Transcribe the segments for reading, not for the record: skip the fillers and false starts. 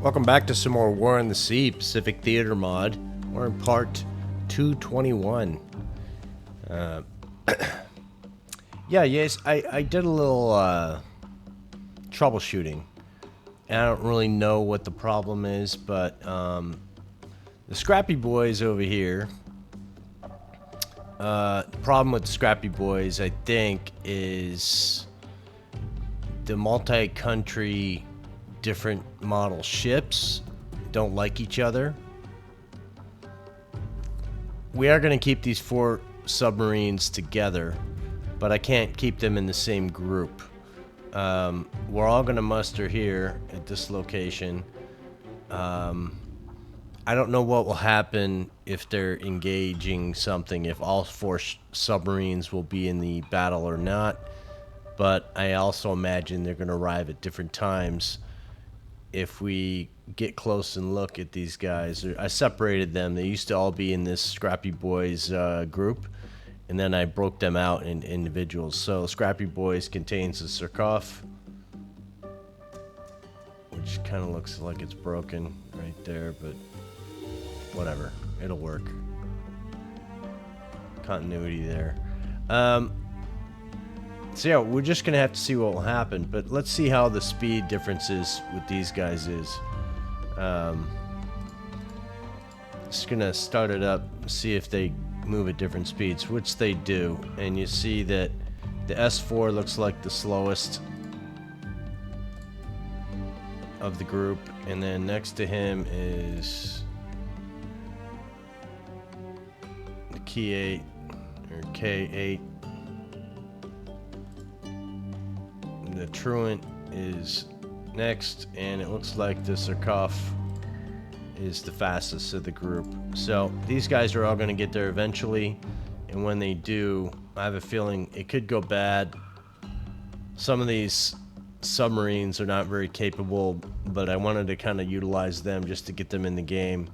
Welcome back to some more War in the Sea Pacific Theater mod. We're in part 221. Yes, I did a little troubleshooting. And I don't really know what the problem is, but the Scrappy Boys over here. The problem with the Scrappy Boys, I think, is the multi-country different model ships don't like each other. We are going to keep these 4 submarines together, but I can't keep them in the same group. We're all going to muster here at this location. I don't know what will happen if they're engaging something, if all 4 submarines will be in the battle or not, but I also imagine they're going to arrive at different times. If we get close and look at these guys, I separated them. They used to all be in this Scrappy Boys group, and then I broke them out in individuals. So Scrappy Boys contains the Surkoff, which kind of looks like it's broken right there, but whatever, it'll work. Continuity there. So yeah, we're just gonna have to see what will happen, but let's see how the speed differences with these guys is. Just gonna start it up, see if they move at different speeds, which they do, and you see that the S4 looks like the slowest of the group, and then next to him is the K8 or K8. The Truant is next, and it looks like the Surkoff is the fastest of the group. So these guys are all going to get there eventually, and when they do, I have a feeling it could go bad. Some of these submarines are not very capable, but I wanted to kind of utilize them just to get them in the game,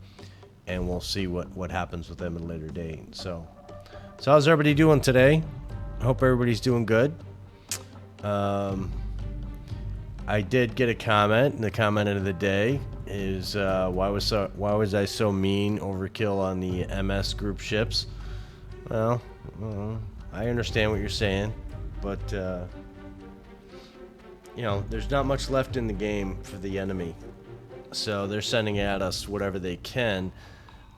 and we'll see what happens with them at a later date. So how's everybody doing today? I hope everybody's doing good. I did get a comment, and the comment of the day is why was I so mean? Overkill on the MS group ships. Well, I understand what you're saying, but you know, there's not much left in the game for the enemy, so they're sending at us whatever they can.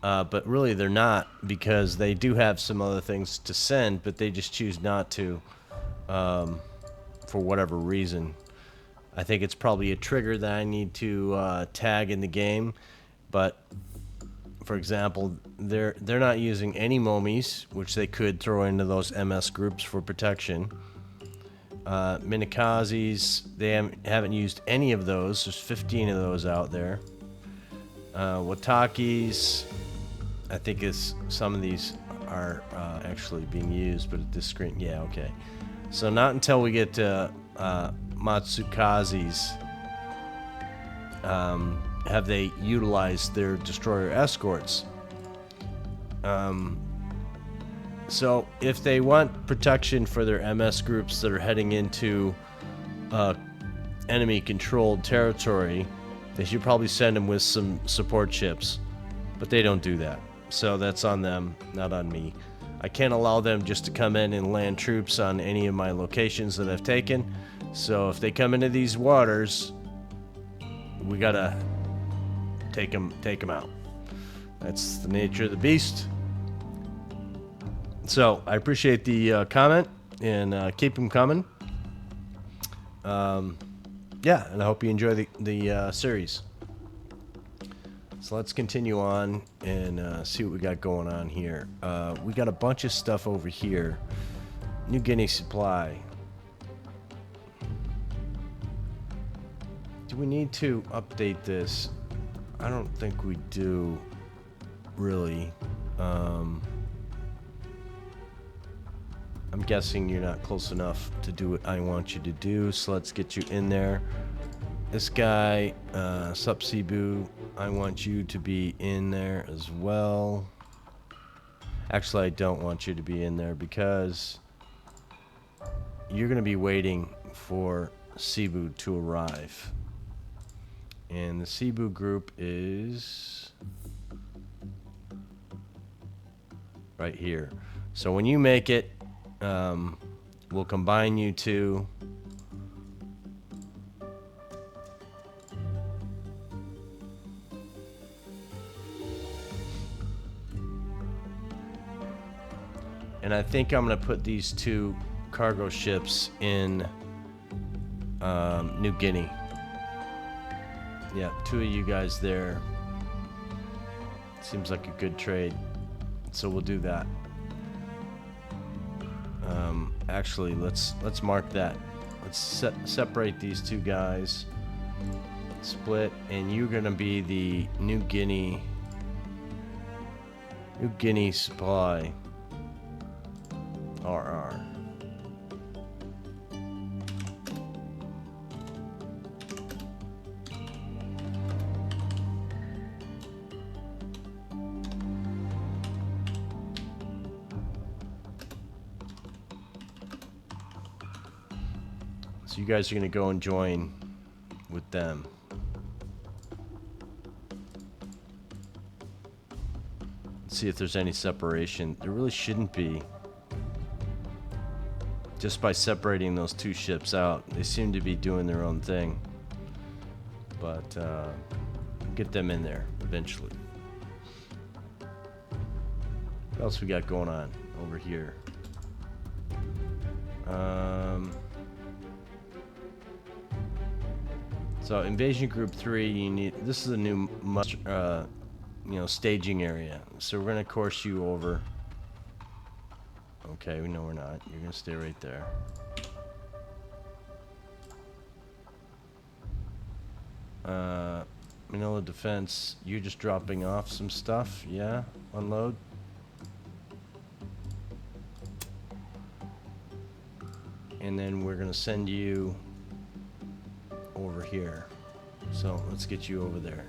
But really, they're not, because they do have some other things to send, but they just choose not to. For whatever reason. I think it's probably a trigger that I need to tag in the game, but for example, they're not using any momies, which they could throw into those MS groups for protection. Minikazes, they haven't used any of those. There's 15 of those out there. Watakis, I think some of these are actually being used, but at this screen, yeah, okay. So not until we get to Matsukazes have they utilized their destroyer escorts. So if they want protection for their MS groups that are heading into enemy-controlled territory, they should probably send them with some support ships, but they don't do that. So that's on them, not on me. I can't allow them just to come in and land troops on any of my locations that I've taken. So if they come into these waters, we gotta take them out. That's the nature of the beast. So I appreciate the comment, and keep them coming. Yeah, and I hope you enjoy the series. So let's continue on and see what we got going on here. We got a bunch of stuff over here. New Guinea supply. Do we need to update this? I don't think we do, really. I'm guessing you're not close enough to do what I want you to do, so let's get you in there. This guy, Sup Cebu, I want you to be in there as well. Actually, I don't want you to be in there because you're going to be waiting for Cebu to arrive. And the Cebu group is right here. So when you make it, we'll combine you two. And I think I'm going to put these two cargo ships in New Guinea. Yeah, two of you guys there. Seems like a good trade. So we'll do that. Actually, let's mark that. Let's separate these two guys. Split, and you're gonna be the New Guinea supply. RR. So you guys are gonna go and join with them. See if there's any separation. There really shouldn't be. Just by separating those two ships out, they seem to be doing their own thing. But get them in there eventually. What else we got going on over here? So Invasion Group 3, you need. This is a new, staging area. So we're gonna course you over. Okay, we know we're not. You're gonna stay right there. Manila Defense, you're just dropping off some stuff, yeah? Unload. And then we're gonna send you over here. So let's get you over there.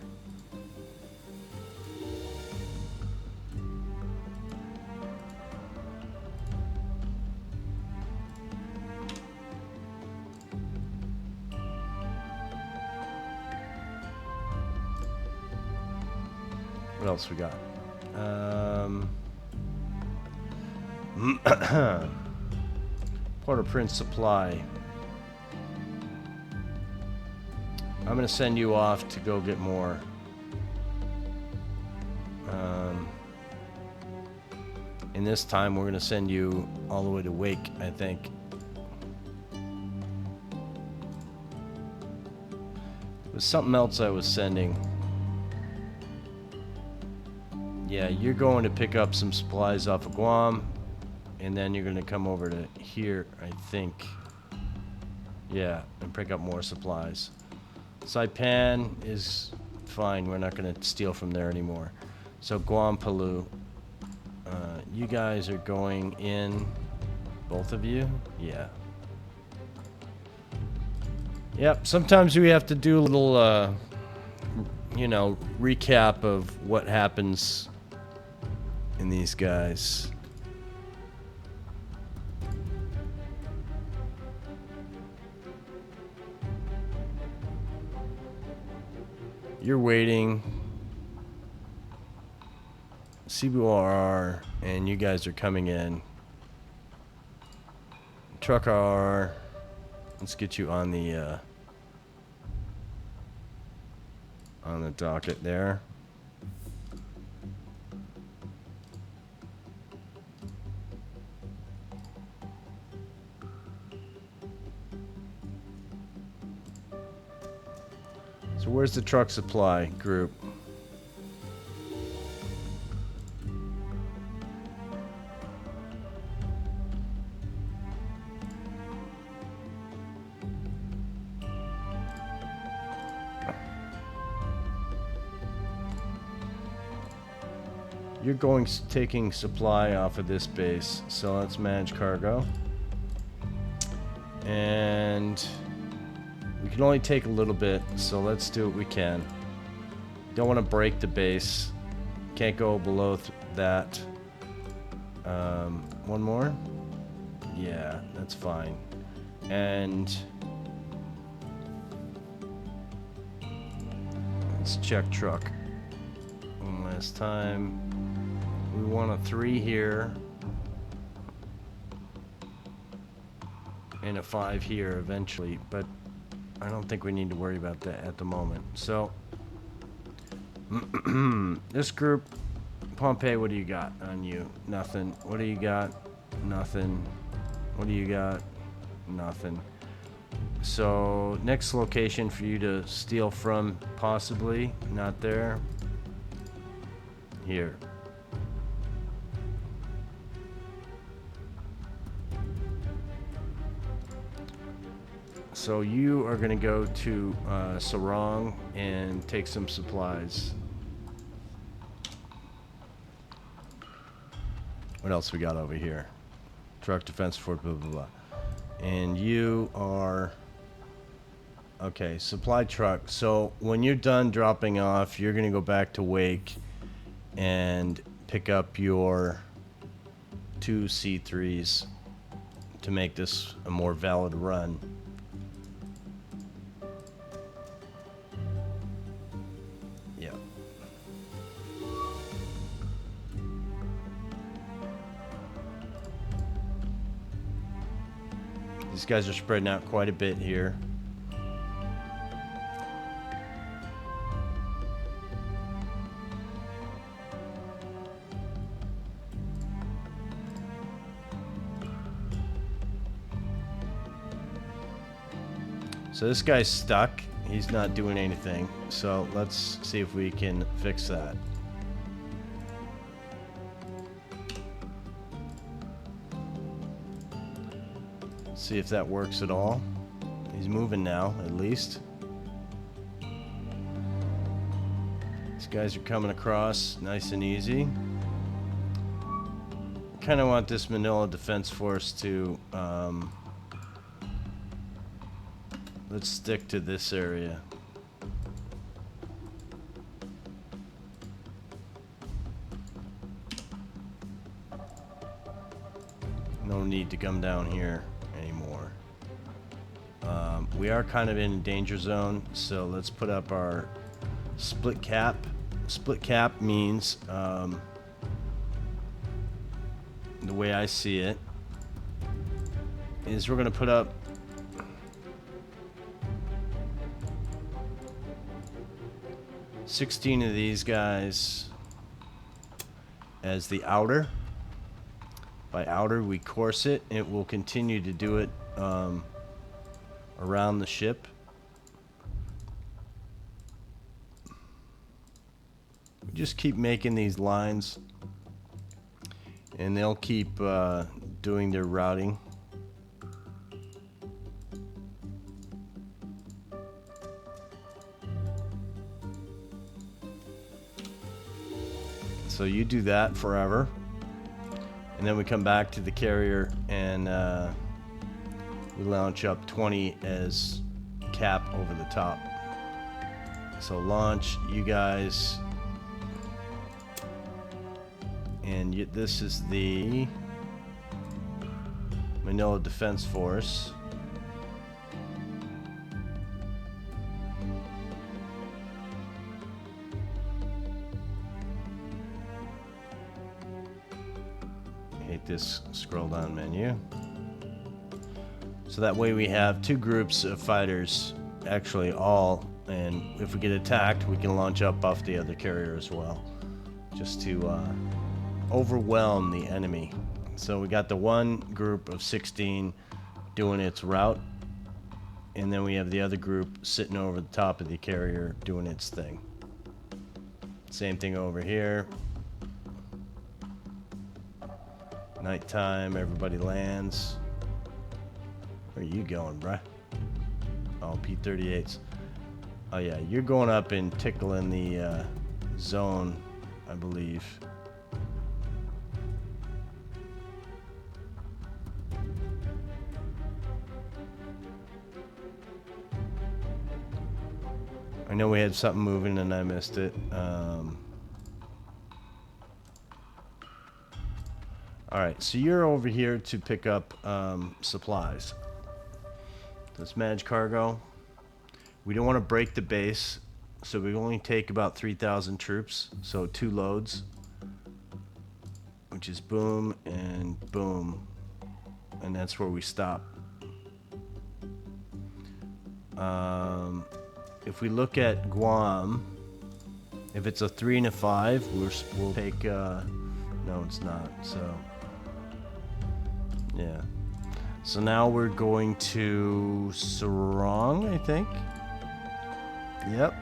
What else we got? Port-au-Prince Supply. I'm gonna send you off to go get more. And this time we're gonna send you all the way to Wake, I think. It was something else I was sending. Yeah, you're going to pick up some supplies off of Guam, and then you're gonna come over to here, I think. Yeah, and pick up more supplies. Saipan is fine. We're not gonna steal from there anymore. So Guam, Palu. You guys are going in, both of you? Yeah. Yep, sometimes we have to do a little, recap of what happens in these guys. You're waiting. Cebu RR, and you guys are coming in. Truck RR. Let's get you on the docket there. So where's the truck supply group? You're taking supply off of this base, so let's manage cargo. And we can only take a little bit, so let's do what we can. Don't want to break the base. Can't go below that. One more? Yeah, that's fine. And Let's check truck. One last time. We want a 3 here. And a 5 here eventually, but I don't think we need to worry about that at the moment. So, this group, Pompey, what do you got on you? Nothing. What do you got? Nothing. What do you got? Nothing. So, next location for you to steal from, possibly, not there. Here. So you are going to go to Sarong and take some supplies. What else we got over here? Truck defense fort, blah, blah, blah. And you are... Okay, supply truck. So when you're done dropping off, you're going to go back to Wake and pick up your 2 C3s to make this a more valid run. These guys are spreading out quite a bit here. So this guy's stuck. He's not doing anything. So let's see if we can fix that. See if that works at all. He's moving now, at least. These guys are coming across nice and easy. Kind of want this Manila Defense Force to let's stick to this area. No need to come down here anymore. We are kind of in a danger zone, so let's put up our split cap. Split cap means, the way I see it, is we're going to put up $16 of these guys as the outer. By outer, we course it. It will continue to do it around the ship. We just keep making these lines, and they'll keep doing their routing. So you do that forever. And then we come back to the carrier and we launch up 20 as cap over the top. So launch, you guys, and this is the Manila Defense Force. Hate this scroll down menu. So that way we have 2 groups of fighters, actually all, and if we get attacked, we can launch up off the other carrier as well, just to overwhelm the enemy. So we got the one group of 16 doing its route, and then we have the other group sitting over the top of the carrier doing its thing. Same thing over here. Nighttime, everybody lands. Where are you going, bruh? Oh, P-38s. Oh yeah, you're going up and tickling the zone, I believe. I know we had something moving and I missed it. Alright, so you're over here to pick up supplies. Let's manage cargo. We don't want to break the base. So we only take about 3,000 troops, so 2 loads, which is boom and boom, and that's where we stop. If we look at Guam, if it's a 3 and a 5, we'll take, no it's not, so, yeah. So now we're going to Sarong, I think. Yep.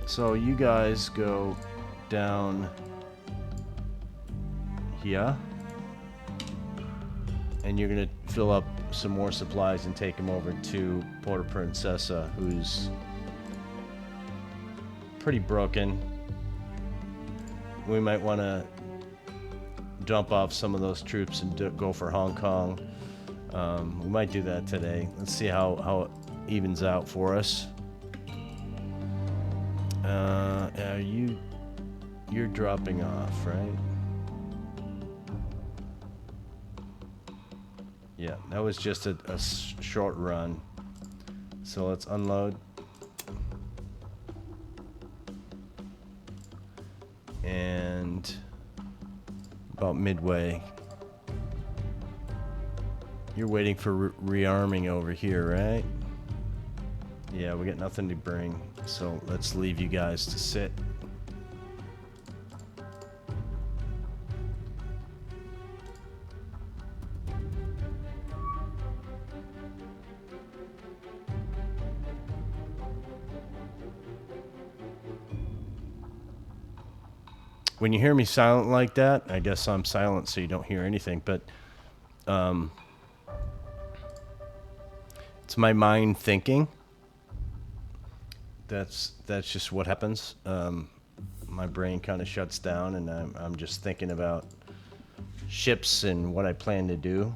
So you guys go down here, and you're gonna fill up some more supplies and take them over to Puerto Princesa, who's pretty broken. We might want to dump off some of those troops and go for Hong Kong. We might do that today. Let's see how it evens out for us. You're dropping off, right? Yeah, that was just a short run. So let's unload. And about midway. You're waiting for rearming over here, right? Yeah, we got nothing to bring, so let's leave you guys to sit. When you hear me silent like that, I guess I'm silent so you don't hear anything, but it's my mind thinking. That's just what happens. My brain kind of shuts down, and I'm just thinking about ships and what I plan to do.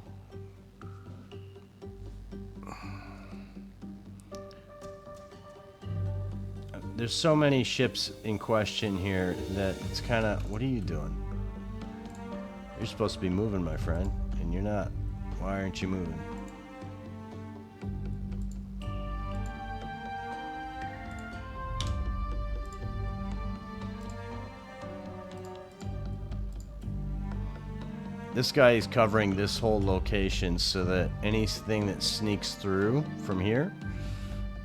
There's so many ships in question here that it's kind of, what are you doing? You're supposed to be moving, my friend, and you're not. Why aren't you moving? This guy is covering this whole location so that anything that sneaks through from here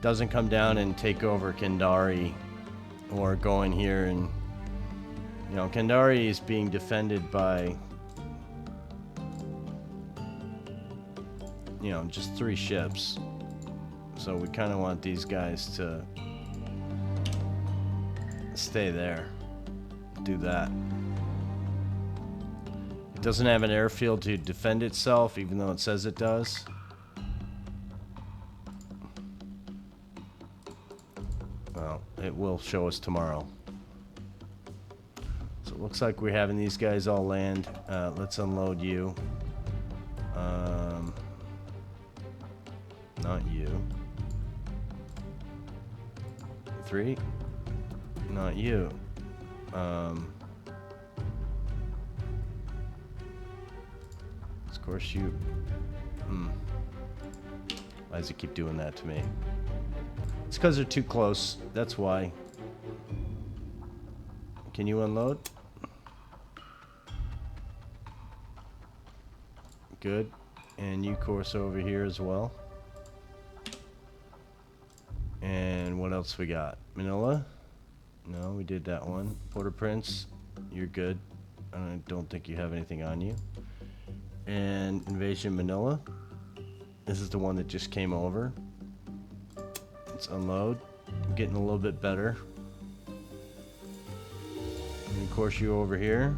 doesn't come down and take over Kendari or go in here and, you know, Kendari is being defended by, you know, just 3 ships. So we kind of want these guys to stay there. Do that. It doesn't have an airfield to defend itself, even though it says it does. Well, it will show us tomorrow. So it looks like we're having these guys all land. Let's unload you. Not you. 3. Not you. Of course you... Why does it keep doing that to me? It's because they're too close. That's why. Can you unload? Good. And you course over here as well. And what else we got? Manila? No, we did that one. Port-au-Prince, you're good. I don't think you have anything on you. And Invasion Manila. This is the one that just came over. Let's unload. I'm getting a little bit better. And of course you over here.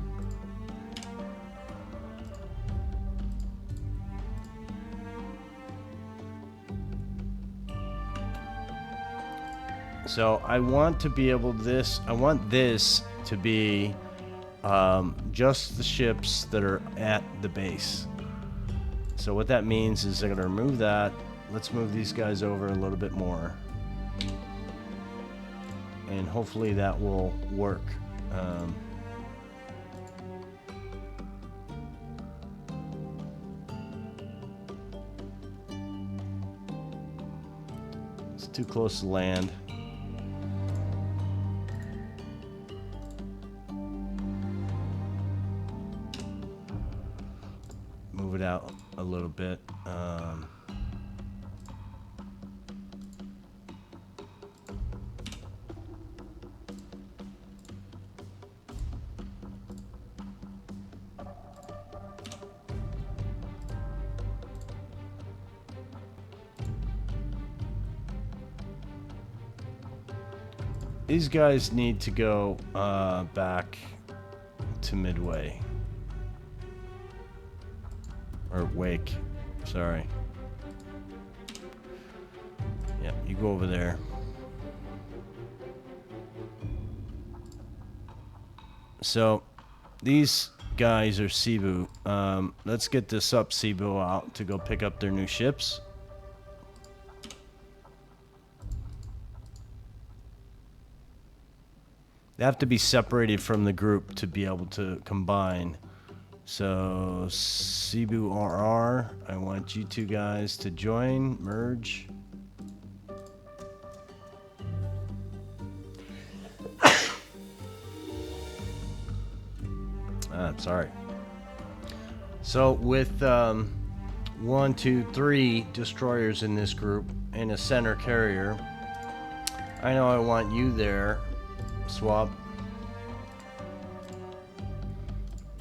So I want to be able I want this to be just the ships that are at the base. So what that means is they're going to remove that. Let's move these guys over a little bit more. And hopefully that will work. It's too close to land. out a little bit. These guys need to go back to Midway. Or Wake. Sorry. Yeah, you go over there. So, these guys are Cebu. Let's get this up Cebu out to go pick up their new ships. They have to be separated from the group to be able to combine. So, Cebu RR, I want you two guys to join, merge. Sorry. So, with 1, 2, 3 destroyers in this group and a center carrier, I know I want you there. Swap.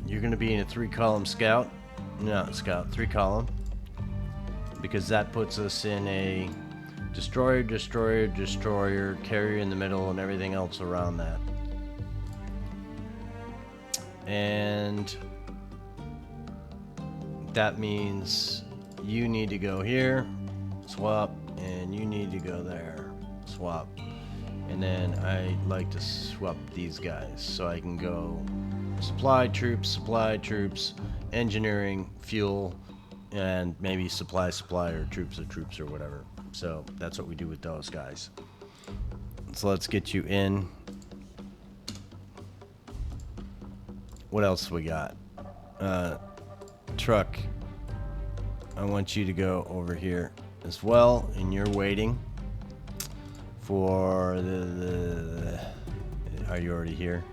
You're going to be in a 3-column scout. No, scout, 3-column. Because that puts us in a destroyer, destroyer, destroyer, carrier in the middle, and everything else around that. And that means you need to go here, swap, and you need to go there, swap. And then I like to swap these guys so I can go supply troops, engineering, fuel, and maybe supply or troops or whatever. So that's what we do with those guys. So let's get you in. What else we got? Truck. I want you to go over here as well, and you're waiting for the are you already here?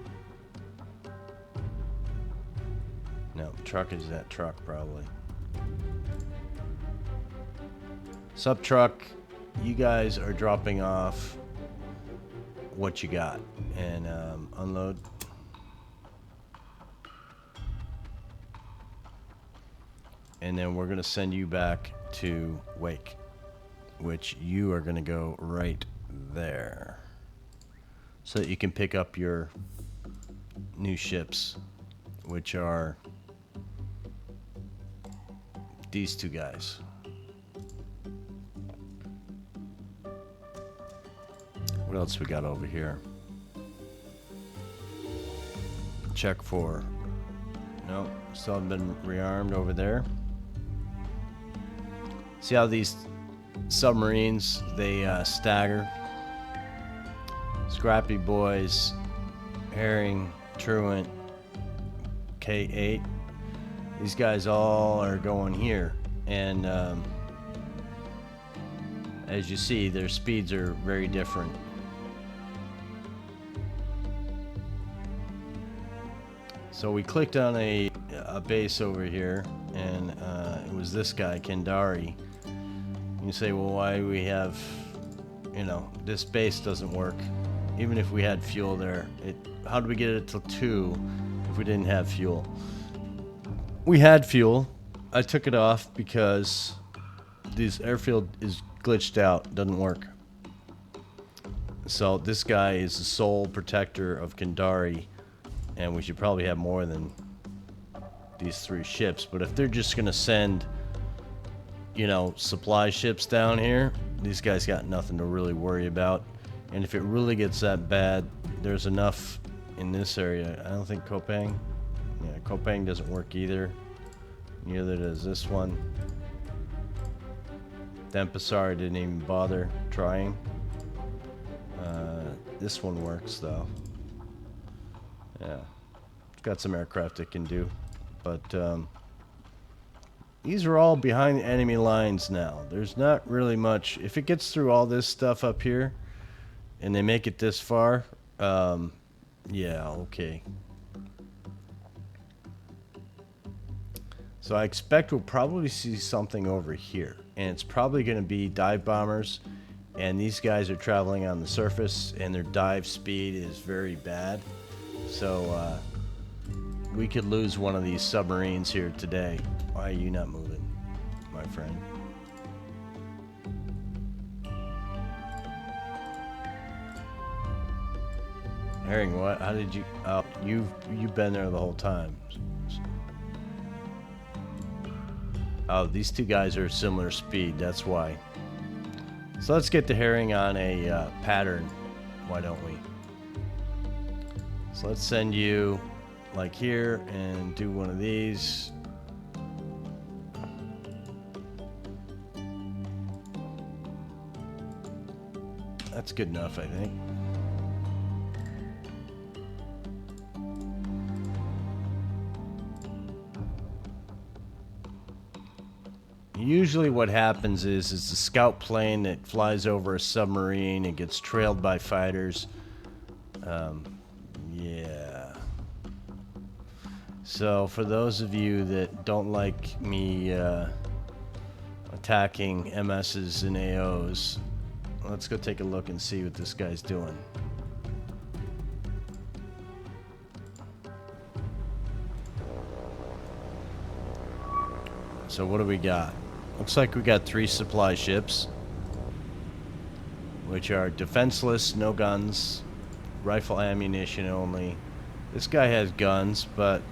No, truck is that truck probably. Sub truck, you guys are dropping off what you got and unload. And then we're gonna send you back to Wake, which you are gonna go right there so that you can pick up your new ships, which are these two guys. What else we got over here? Check for. Nope, still haven't been rearmed over there. See how these submarines, they stagger? Scrappy Boys, Herring, Truant, K8. These guys all are going here. And as you see, their speeds are very different. So we clicked on a base over here, and it was this guy, Kendari. You say, well, why do we have, you know, this base doesn't work. Even if we had fuel there, how did we get it to 2 if we didn't have fuel? We had fuel. I took it off because this airfield is glitched out, doesn't work. So this guy is the sole protector of Kendari, and we should probably have more than these 3 ships. But if they're just gonna send, you know, supply ships down here, these guys got nothing to really worry about. And if it really gets that bad, there's enough in this area. I don't think Kopang. Yeah, Kopang doesn't work either. Neither does this one. Denpasar didn't even bother trying. This one works though. Yeah, it's got some aircraft it can do, but these are all behind the enemy lines now. There's not really much. If it gets through all this stuff up here, and they make it this far, yeah, okay. So I expect we'll probably see something over here, and it's probably going to be dive bombers, and these guys are traveling on the surface, and their dive speed is very bad. So we could lose one of these submarines here today. Why are you not moving, my friend? Herring, what? How did you? Oh, you've been there the whole time. Oh, these two guys are similar speed. That's why. So let's get the herring on a pattern. Why don't we? So let's send you like here and do one of these. That's good enough, I think. Usually what happens is it's a scout plane that flies over a submarine and gets trailed by fighters. Yeah. So for those of you that don't like me attacking MSs and AOs, let's go take a look and see what this guy's doing. So what do we got? Looks like we got 3 supply ships, which are defenseless, no guns, rifle ammunition only. This guy has guns, but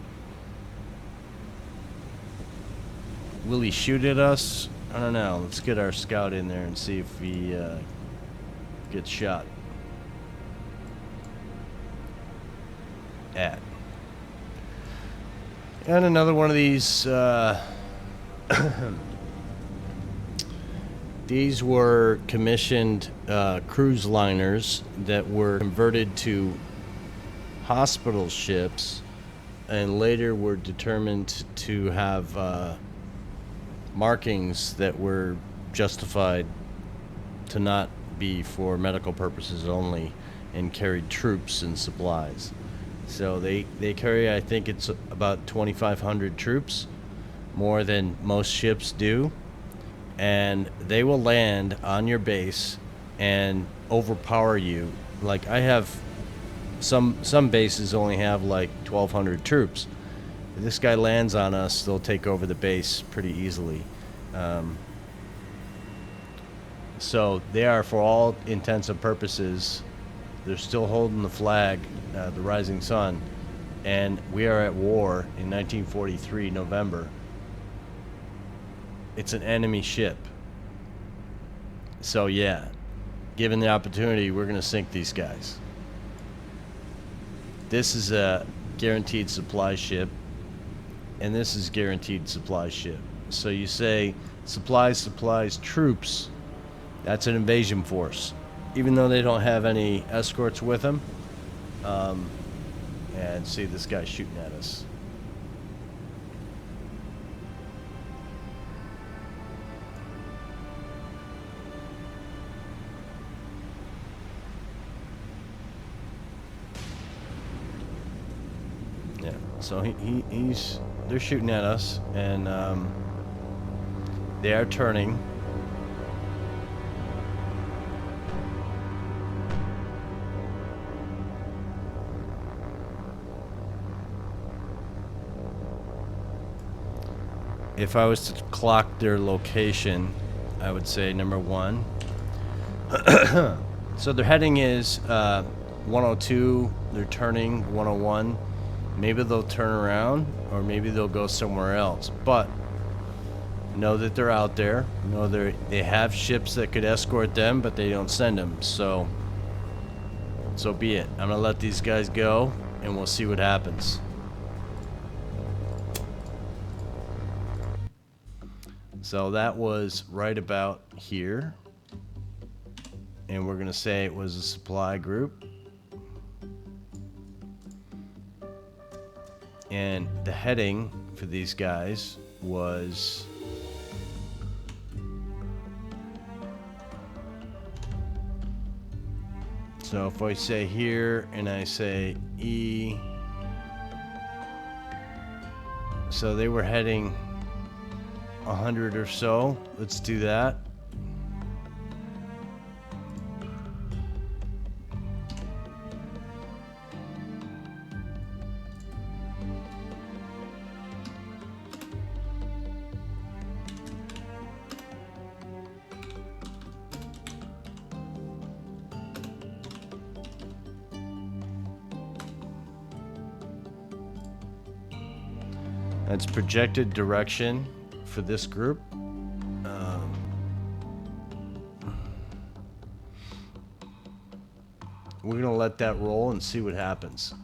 will he shoot at us? I don't know. Let's get our scout in there and see if he gets shot at. And another one of these these were commissioned cruise liners that were converted to hospital ships and later were determined to have markings that were justified to not be for medical purposes only and carried troops and supplies. So they carry, I think it's about 2,500 troops, more than most ships do. And they will land on your base and overpower you. Like I have some bases only have like 1,200 troops. If this guy lands on us, they'll take over the base pretty easily. So they are, for all intents and purposes, they're still holding the flag, the Rising Sun, and we are at war in 1943, November. It's an enemy ship. So yeah, given the opportunity, we're gonna sink these guys. This is a guaranteed supply ship, and this is guaranteed supply ship. So you say supplies, troops, that's an invasion force. Even though they don't have any escorts with them. And see this guy shooting at us. Yeah, so they're shooting at us, and they are turning. If I was to clock their location, I would say number 1. So their heading is 102. They're turning 101. Maybe they'll turn around, or maybe they'll go somewhere else. But know that they're out there. Know they have ships that could escort them, but they don't send them. So be it. I'm gonna let these guys go, and we'll see what happens. So that was right about here, and we're gonna say it was a supply group, and the heading for these guys was so if I say here and I say E, so they were heading 100 or so. Let's do that. That's projected direction for this group. We're gonna let that roll and see what happens.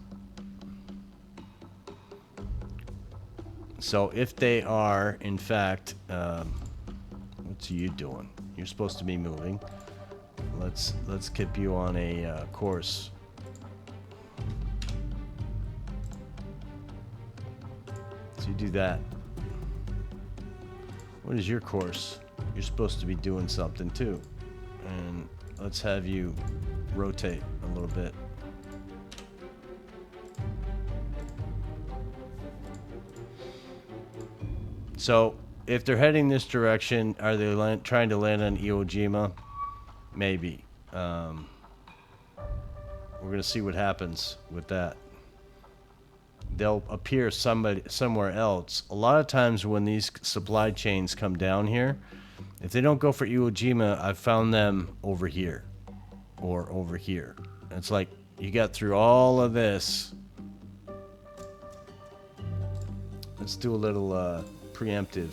So if they are, in fact, what's you doing? You're supposed to be moving. Let's keep you on a course. So you do that. What is your course? You're supposed to be doing something too. And let's have you rotate a little bit. So if they're heading this direction, are they trying to land on Iwo Jima? Maybe. We're gonna see what happens with that. They'll appear somewhere else. A lot of times when these supply chains come down here, if they don't go for Iwo Jima, I've found them over here or over here. It's like you got through all of this. Let's do a little preemptive.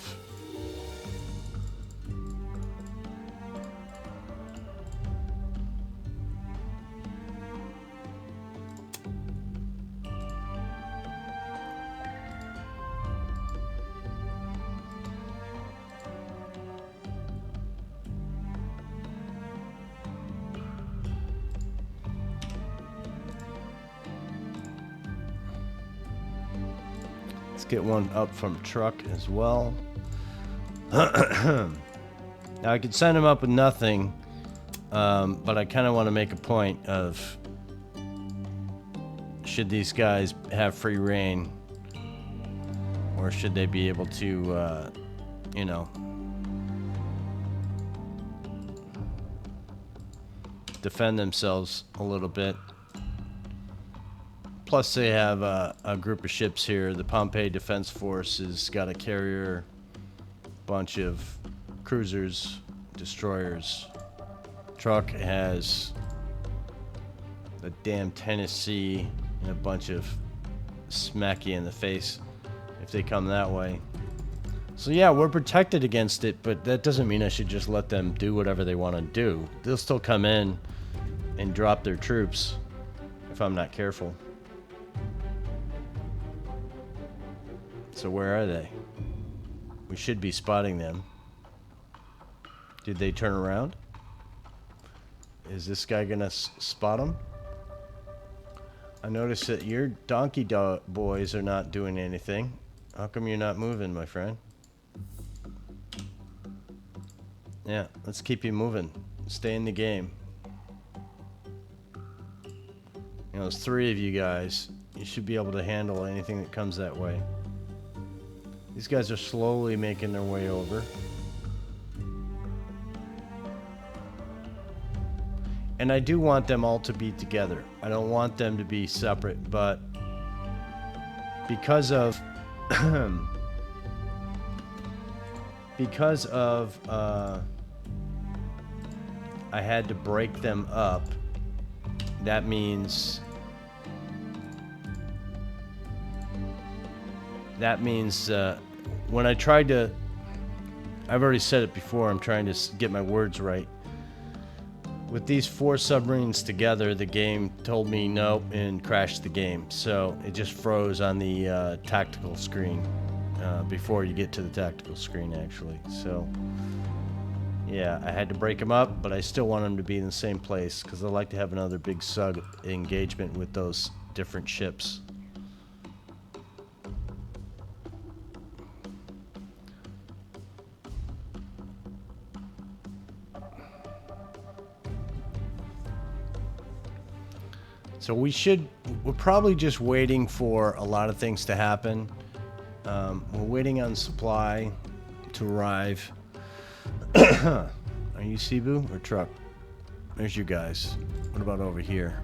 Let's get one up from truck as well. Now I could send him up with nothing, but I kind of want to make a point of, should these guys have free reign, or should they be able to, you know, defend themselves a little bit. Plus they have a group of ships here. The Pompeii Defense Force has got a carrier, bunch of cruisers, destroyers. Truck has the damn Tennessee and a bunch of smack you in the face if they come that way. So yeah, we're protected against it, but that doesn't mean I should just let them do whatever they want to do. They'll still come in and drop their troops if I'm not careful. So where are they? We should be spotting them. Did they turn around? Is this guy gonna spot them? I noticed that your donkey boys are not doing anything. How come you're not moving, my friend? Yeah, let's keep you moving. Stay in the game. You know, there's 3 of you guys. You should be able to handle anything that comes that way. These guys are slowly making their way over. And I do want them all to be together. I don't want them to be separate, but because of I had to break them up. That means when I tried to, I've already said it before, I'm trying to get my words right. With these 4 submarines together, the game told me no and crashed the game. So it just froze on the tactical screen before you get to the tactical screen, actually. So yeah, I had to break them up, but I still want them to be in the same place because I'd like to have another big SUG engagement with those different ships. So we're probably just waiting for a lot of things to happen. We're waiting on supply. to arrive. Are you Cebu or truck? There's you guys. What about over here?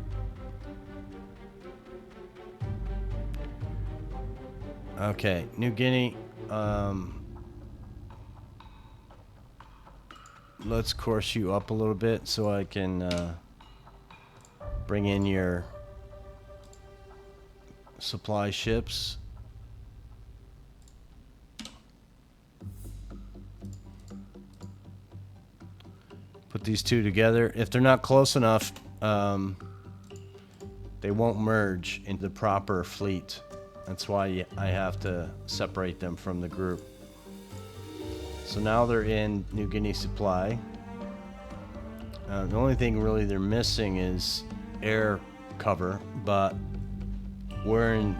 Okay, New Guinea. Let's course you up a little bit so I can bring in your supply ships. Put these two together. If they're not close enough, they won't merge into the proper fleet. That's why I have to separate them from the group. So now they're in New Guinea supply. The only thing really they're missing is air cover, but we're in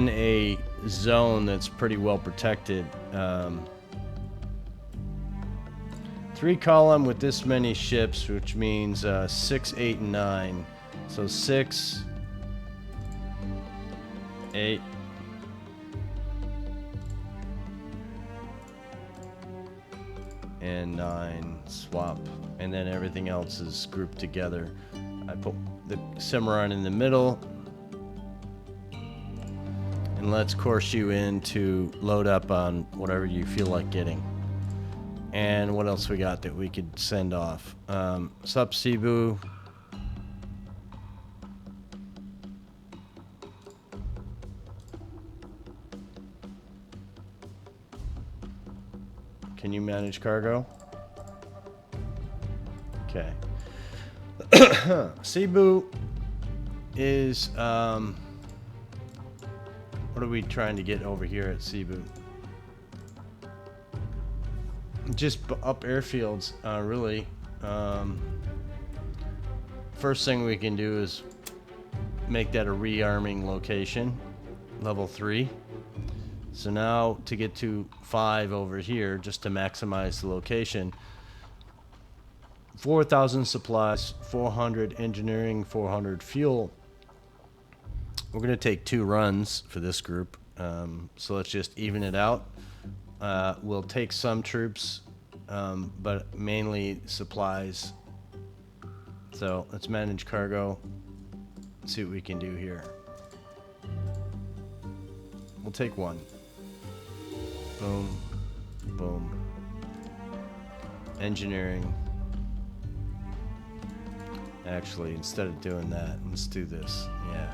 a zone that's pretty well protected. 3 column with this many ships, which means 6, 8, and 9. So 6, 8, and 9 swap, and then everything else is grouped together. I put the Cimarron in the middle, and let's course you in to load up on whatever you feel like getting. And what else we got that we could send off? Sup Cebu. Can you manage cargo? Okay. Cebu is what are we trying to get over here at Cebu? Just up airfields, really. First thing we can do is make that a rearming location, level 3. So now to get to 5 over here, just to maximize the location, 4,000 supplies, 400 engineering, 400 fuel. We're going to take 2 runs for this group, so let's just even it out. We'll take some troops, but mainly supplies. So let's manage cargo. Let's see what we can do here. We'll take 1. Boom. Boom. Engineering. Actually, instead of doing that, let's do this. Yeah.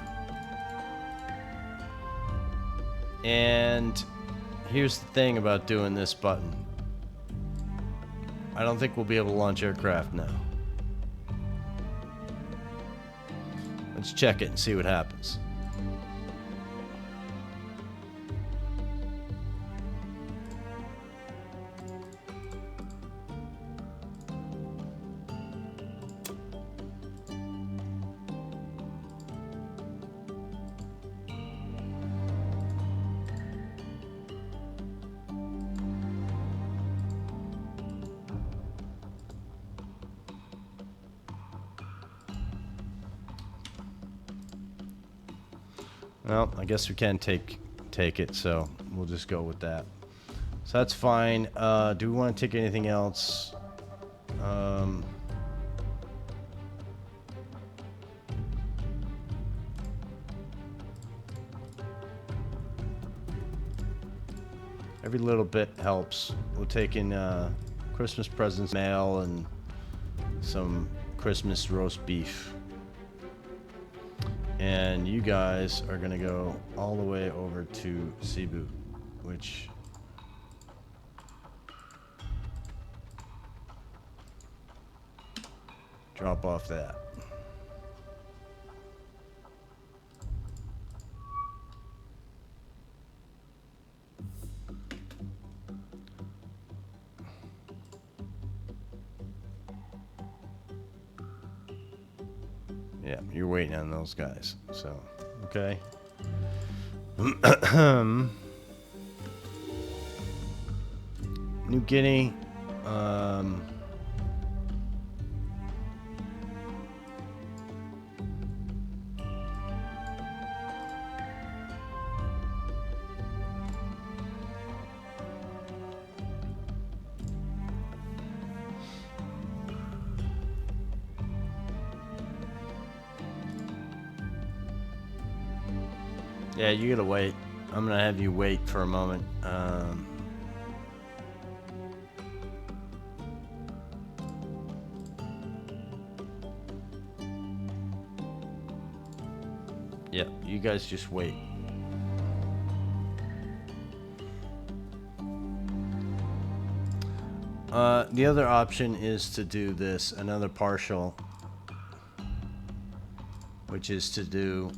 And here's the thing about doing this button. I don't think we'll be able to launch aircraft now. Let's check it and see what happens. Well, I guess we can take it, so we'll just go with that. So that's fine. Do we want to take anything else? Every little bit helps. We'll take in Christmas presents, mail, and some Christmas roast beef. And you guys are going to go all the way over to Cebu, which... drop off that. Yeah, you're waiting on those guys. So, okay. New Guinea. Yeah, you gotta wait. I'm gonna have you wait for a moment. Yeah, you guys just wait. The other option is to do this, another partial, which is to do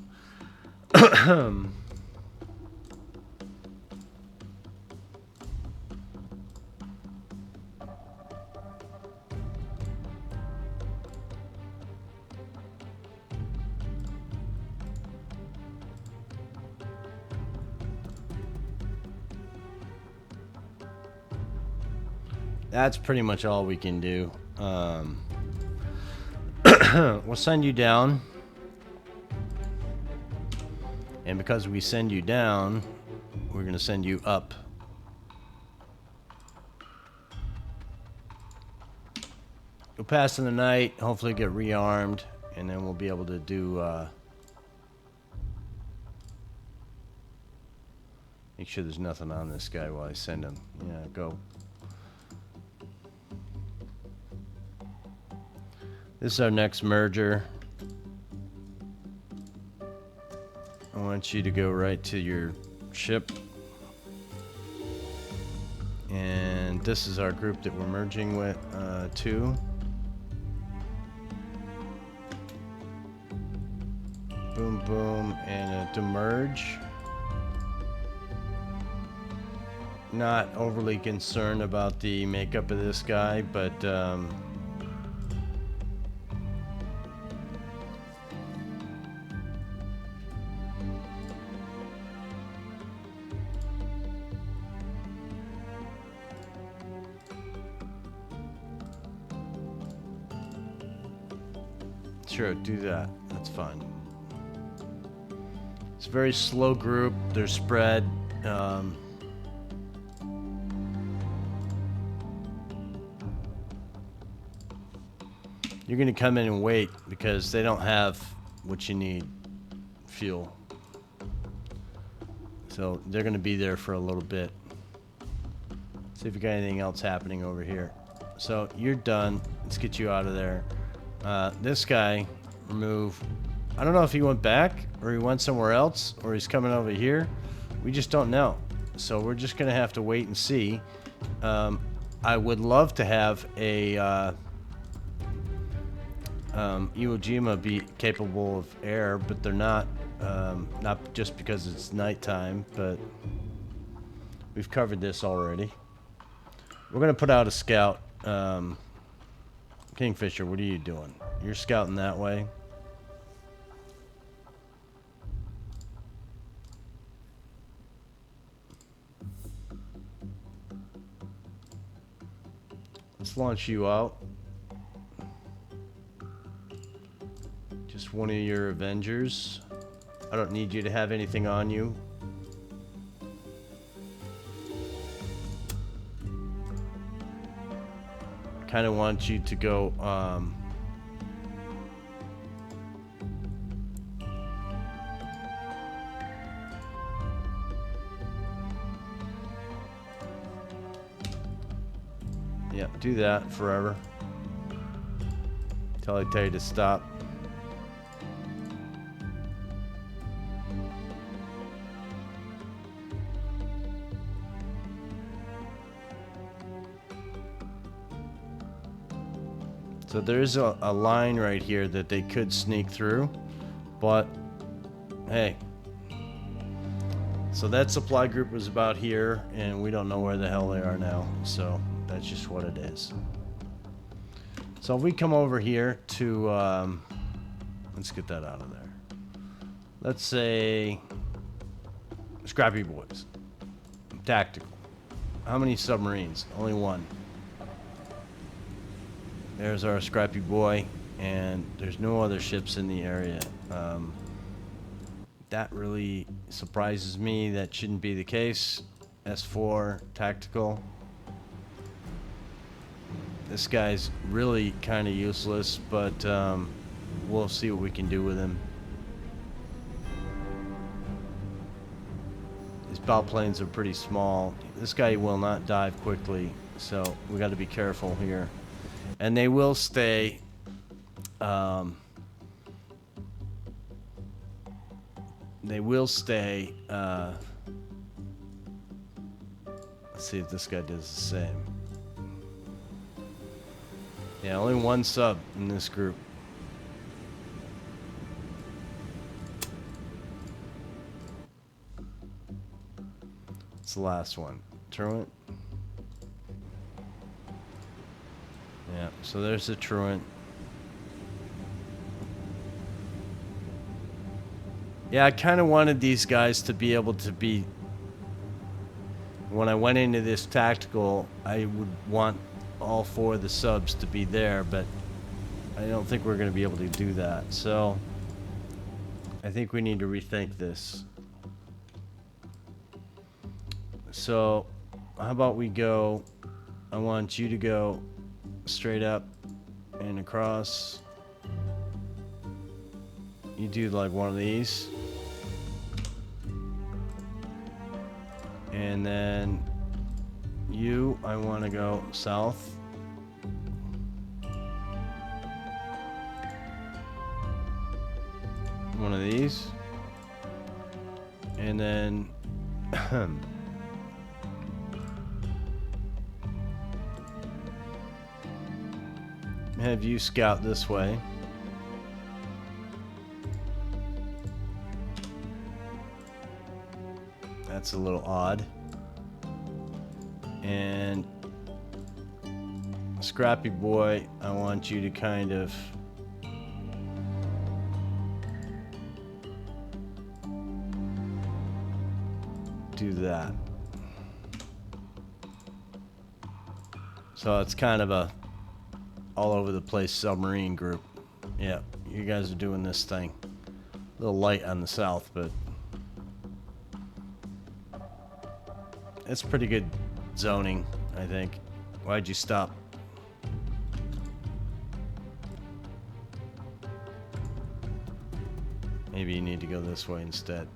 that's pretty much all we can do. We'll send you down. And because we send you down, we're going to send you up. You'll pass in the night, hopefully get rearmed, and then we'll be able to do... make sure there's nothing on this guy while I send him. Yeah, go. This is our next merger. I want you to go right to your ship. And this is our group that we're merging with, to. Boom, boom, and to merge. Not overly concerned about the makeup of this guy, but sure, do that. That's fine. It's a very slow group. They're spread. You're going to come in and wait because they don't have what you need, fuel. So they're going to be there for a little bit. See if we got anything else happening over here. So you're done. Let's get you out of there. This guy, remove. I don't know if he went back or he went somewhere else or he's coming over here. We just don't know. So we're just going to have to wait and see. I would love to have a Iwo Jima be capable of air, but they're not. Not just because it's nighttime, but we've covered this already. We're going to put out a scout. Kingfisher, what are you doing? You're scouting that way. Let's launch you out. Just one of your Avengers. I don't need you to have anything on you. Kind of want you to go yeah, do that forever till I tell you to stop. So there's a line right here that they could sneak through, but hey. So that supply group was about here, and we don't know where the hell they are now. So that's just what it is. So if we come over here to, let's get that out of there. Let's say Scrappy Boys, tactical. How many submarines? Only one. There's our Scrappy Boy, and there's no other ships in the area. That really surprises me. That shouldn't be the case. S4, tactical. This guy's really kind of useless, but we'll see what we can do with him. These bow planes are pretty small. This guy will not dive quickly, so we got to be careful here. And they will stay. They will stay. Let's see if this guy does the same. Yeah, only one sub in this group. It's the last one. Truant. Yeah, so there's the truant. Yeah, I kind of wanted these guys to be able to be... When I went into this tactical, I would want all 4 of the subs to be there, but I don't think we're going to be able to do that. So, I think we need to rethink this. So, how about we go... I want you to go straight up and across. You do like one of these. And then you, I want to go south. One of these. And then have you scout this way. That's a little odd. And Scrappy Boy, I want you to kind of do that. So it's kind of a all over the place submarine group. Yeah, you guys are doing this thing. A little light on the south, but it's pretty good zoning, I think. Why'd you stop? Maybe you need to go this way instead.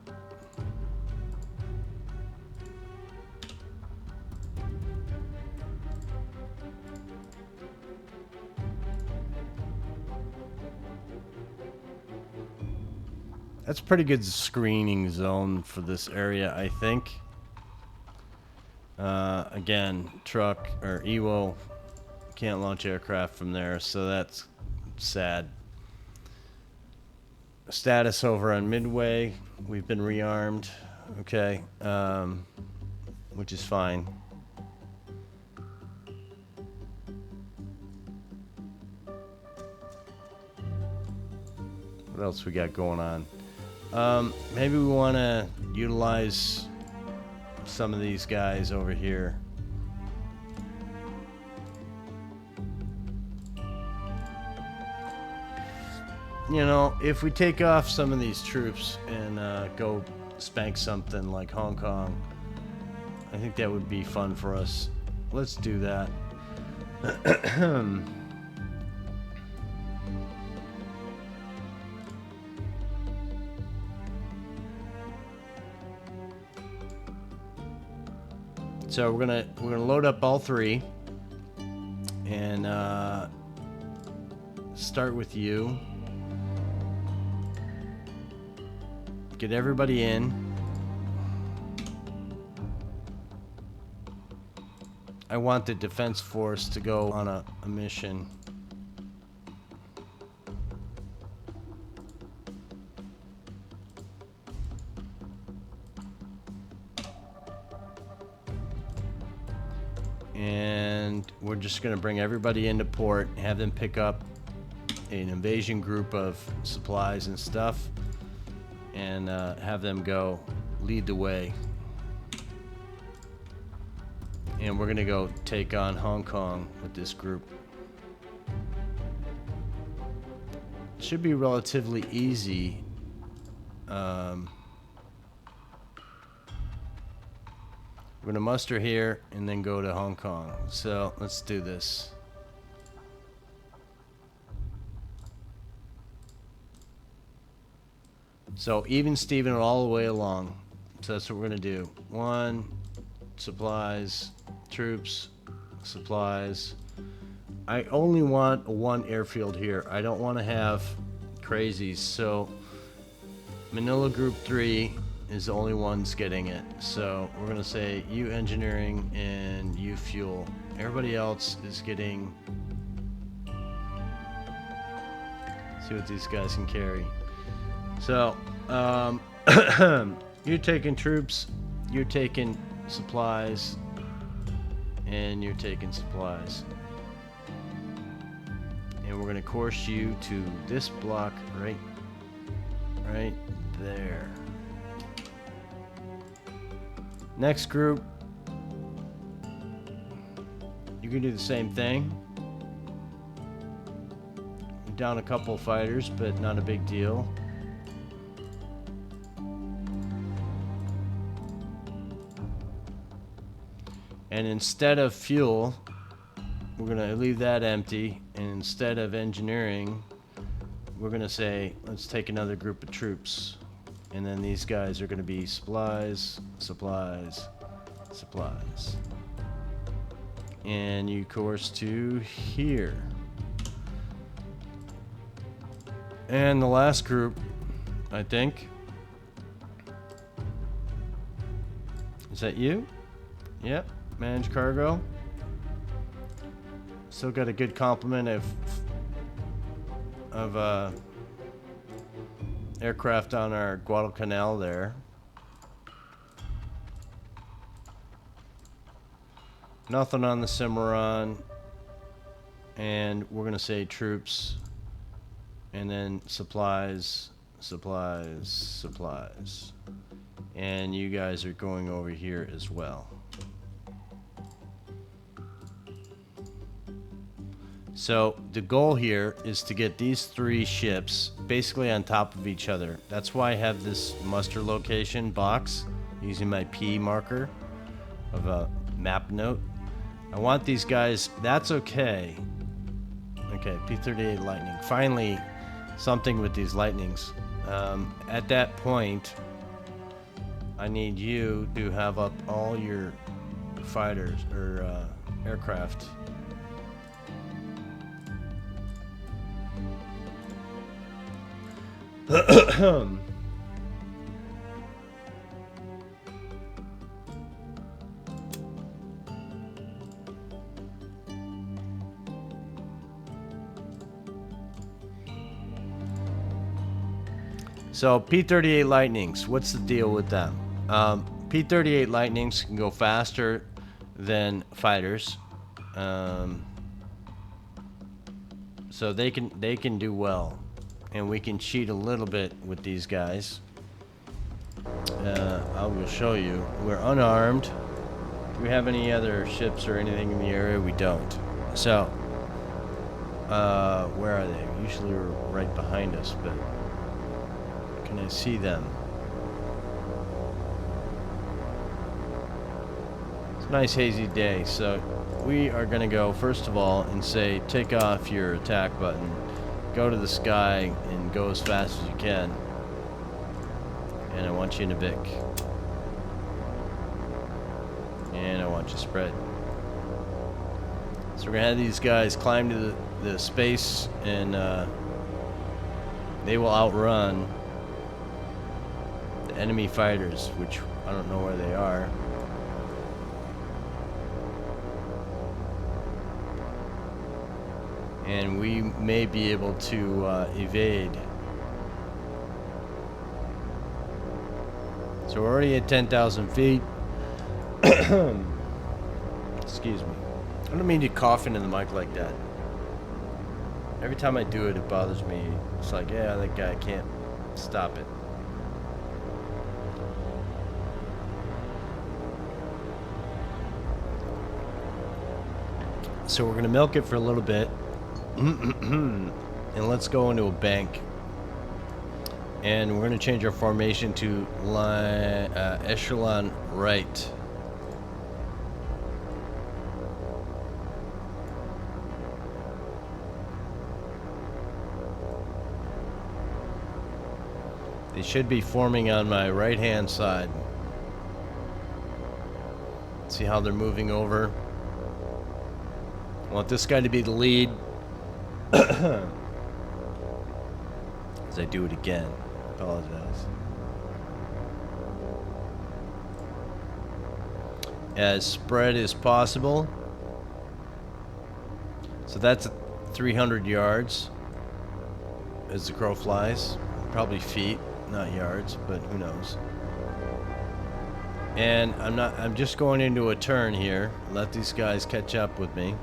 That's a pretty good screening zone for this area, I think. Again, truck or EWO can't launch aircraft from there, so that's sad. Status over on Midway, we've been rearmed. Okay, which is fine. What else we got going on? Maybe we want to utilize some of these guys over here. You know, if we take off some of these troops and go spank something like Hong Kong, I think that would be fun for us. Let's do that. So we're gonna load up all 3 and start with you. Get everybody in. I want the defense force to go on a mission. And we're just going to bring everybody into port, have them pick up an invasion group of supplies and stuff, and have them go lead the way. And we're going to go take on Hong Kong with this group. Should be relatively easy. We're going to muster here and then go to Hong Kong. So let's do this. So even Steven all the way along. So that's what we're gonna do. 1, supplies, troops, supplies. I only want 1 airfield here. I don't want to have crazies. So Manila Group 3 is the only ones getting it. So we're gonna say you engineering and you fuel. Everybody else is getting. See what these guys can carry. So you're taking troops, you're taking supplies, and you're taking supplies. And we're gonna course you to this block right there. Next group, you can do the same thing. You're down a couple fighters, but not a big deal. And instead of fuel, we're gonna leave that empty. And instead of engineering, we're gonna say, let's take another group of troops. And then these guys are gonna be supplies, supplies, supplies. And you course to here. And the last group, I think. Is that you? Yep. Manage cargo. Still got a good complement of aircraft on our Guadalcanal there. Nothing on the Cimarron. And we're gonna say troops. And then supplies, supplies, supplies. And you guys are going over here as well. So the goal here is to get these 3 ships basically on top of each other. That's why I have this muster location box using my P marker of a map note. I want these guys, that's okay. Okay, P-38 Lightning. Finally, something with these Lightnings. At that point, I need you to have up all your fighters or aircraft. So P-38 Lightnings, what's the deal with them? P-38 Lightnings can go faster than fighters, so they can do well, and we can cheat a little bit with these guys. I will show you. We're unarmed. Do we have any other ships or anything in the area? We don't. So where are they? Usually we're right behind us, but can I see them? It's a nice hazy day, so we are going to go first of all and say take off your attack button, go to the sky and go as fast as you can, and I want you in a Vic, and I want you spread. So we're going to have these guys climb to the space, and they will outrun the enemy fighters, which I don't know where they are. And we may be able to evade. So we're already at 10,000 feet. Excuse me. I don't mean to cough into the mic like that. Every time I do it, it bothers me. It's like, yeah, that guy can't stop it. So we're gonna milk it for a little bit. And let's go into a bank. And we're gonna change our formation to echelon right. They should be forming on my right hand side. See how they're moving over. I want this guy to be the lead. As I do it again. I apologize. As spread as possible. So that's 300 yards as the crow flies. Probably feet, not yards, but who knows. And I'm just going into a turn here. Let these guys catch up with me.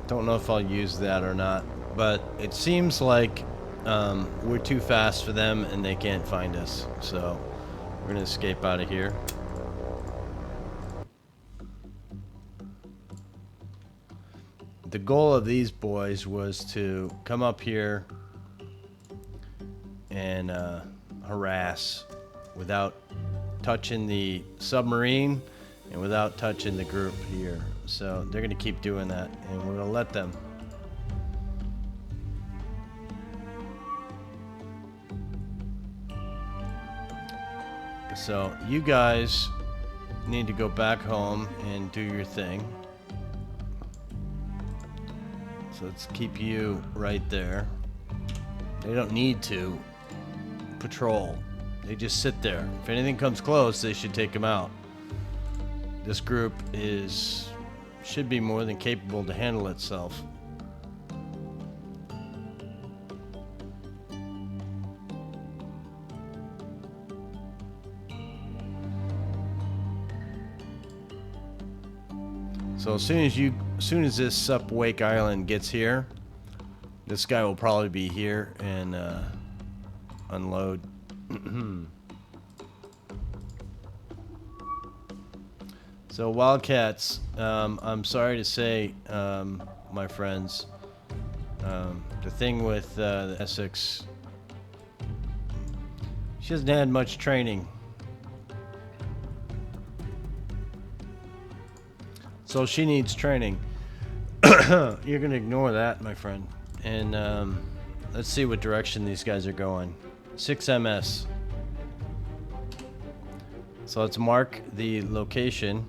Don't know if I'll use that or not, but it seems like we're too fast for them and they can't find us. So we're gonna escape out of here. The goal of these boys was to come up here and harass without touching the submarine and without touching the group here. So they're going to keep doing that, and we're going to let them. So you guys need to go back home and do your thing. So let's keep you right there. They don't need to patrol. They just sit there. If anything comes close, they should take them out. This group should be more than capable to handle itself. So as soon as this Sup Wake Island gets here, this guy will probably be here and unload. So Wildcats, I'm sorry to say, my friends, the thing with the Essex, she hasn't had much training. So she needs training. You're going to ignore that, my friend. And let's see what direction these guys are going. 6 MS. So let's mark the location.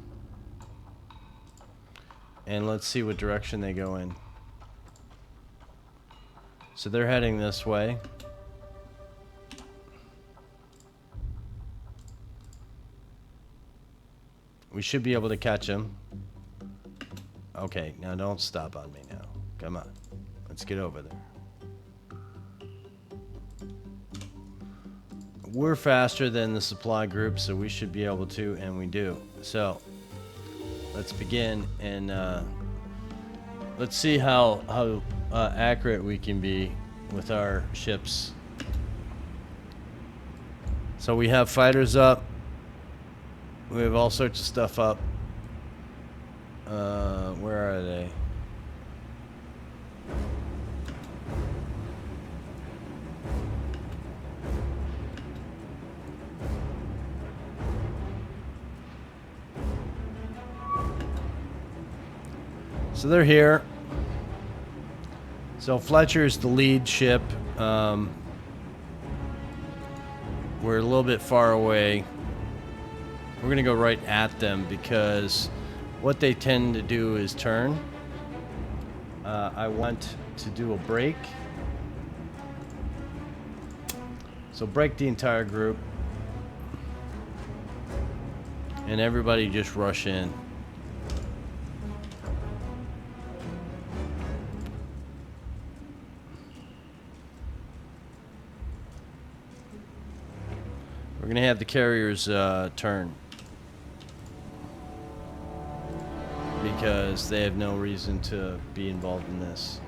And let's see what direction they go in. So they're heading this way. We should be able to catch them. Okay, now don't stop on me now. Come on. Let's get over there. We're faster than the supply group, so we should be able to, and we do. So let's begin, and let's see how accurate we can be with our ships. So we have fighters up. We have all sorts of stuff up. Where are they? So they're here. So Fletcher's the lead ship. We're a little bit far away. We're gonna go right at them because what they tend to do is turn. I want to do a break. So break the entire group. And everybody just rush in. We're gonna have the carriers turn. Because they have no reason to be involved in this.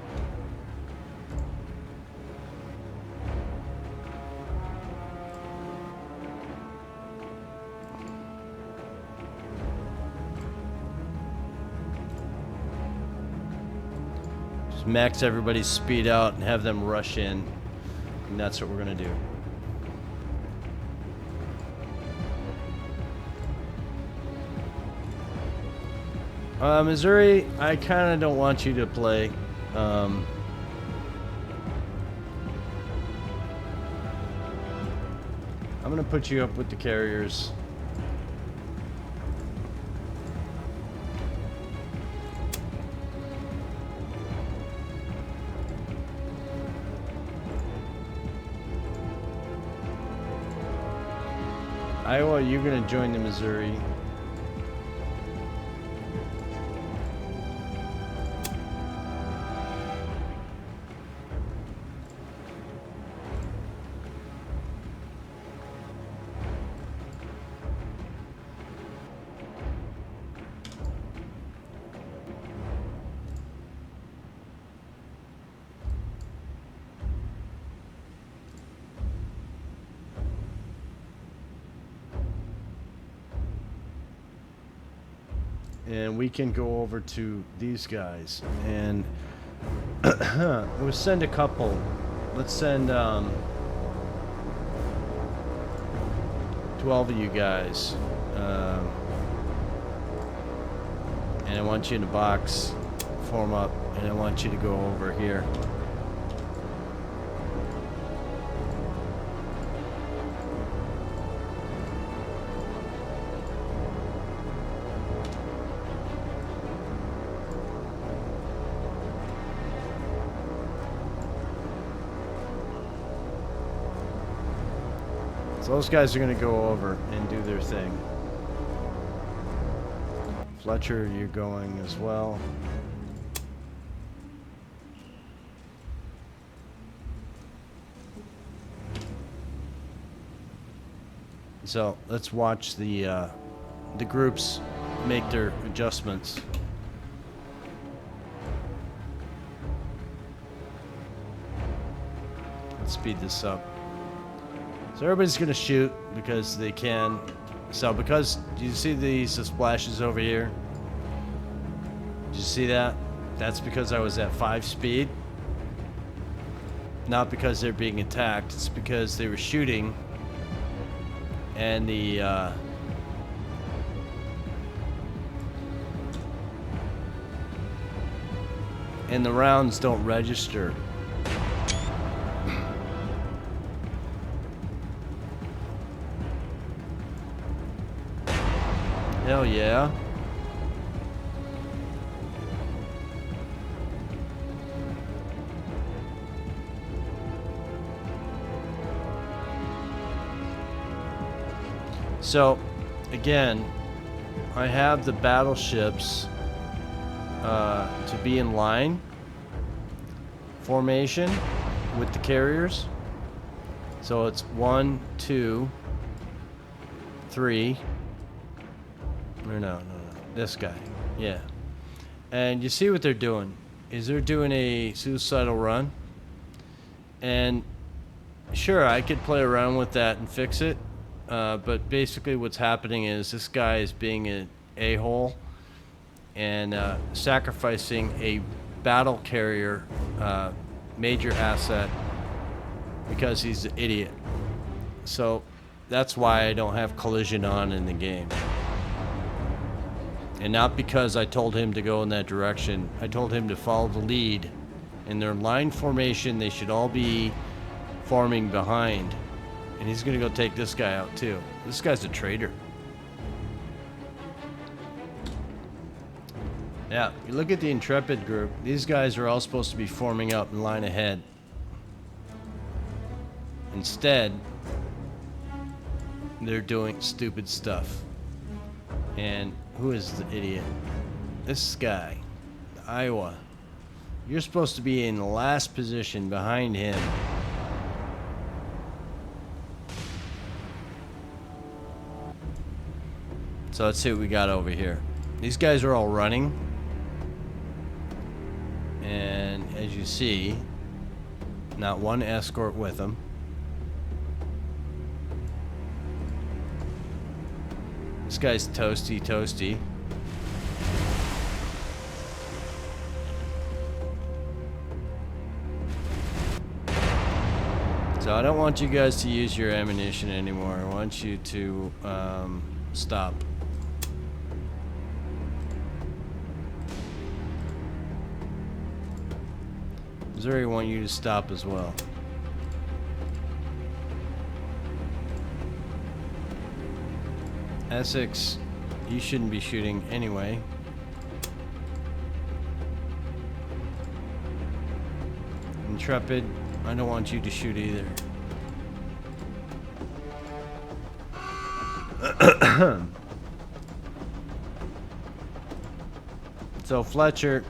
max everybody's speed out and have them rush in. And that's what we're gonna do. Missouri, I kind of don't want you to play. I'm gonna put you up with the carriers. Iowa, you're gonna join the Missouri. And we can go over to these guys and we'll send a couple. Let's send 12 of you guys. And I want you in a box, form up, and I want you to go over here. So those guys are going to go over and do their thing. Fletcher, you're going as well. So let's watch the groups make their adjustments. Let's speed this up. So everybody's gonna shoot because they can. So because, do you see these splashes over here? Did you see that? That's because I was at 5 speed. Not because they're being attacked. It's because they were shooting and the rounds don't register. Hell yeah. So, again, I have the battleships to be in line formation with the carriers. So it's 1, 2, 3. No. This guy. Yeah. And you see what they're doing is they're doing a suicidal run. And sure, I could play around with that and fix it. But basically what's happening is this guy is being an a-hole and sacrificing a battle carrier major asset because he's an idiot. So that's why I don't have collision on in the game. And not because I told him to go in that direction. I told him to follow the lead. In their line formation, they should all be forming behind. And he's gonna go take this guy out too. This guy's a traitor. Yeah, you look at the Intrepid group. These guys are all supposed to be forming up in line ahead. Instead, they're doing stupid stuff. And who is the idiot? This guy, Iowa. You're supposed to be in the last position behind him. So let's see what we got over here. These guys are all running. And as you see, not one escort with them. This guy's toasty. So I don't want you guys to use your ammunition anymore. I want you to stop. Missouri want you to stop as well. Essex, you shouldn't be shooting anyway. Intrepid, I don't want you to shoot either. So Fletcher,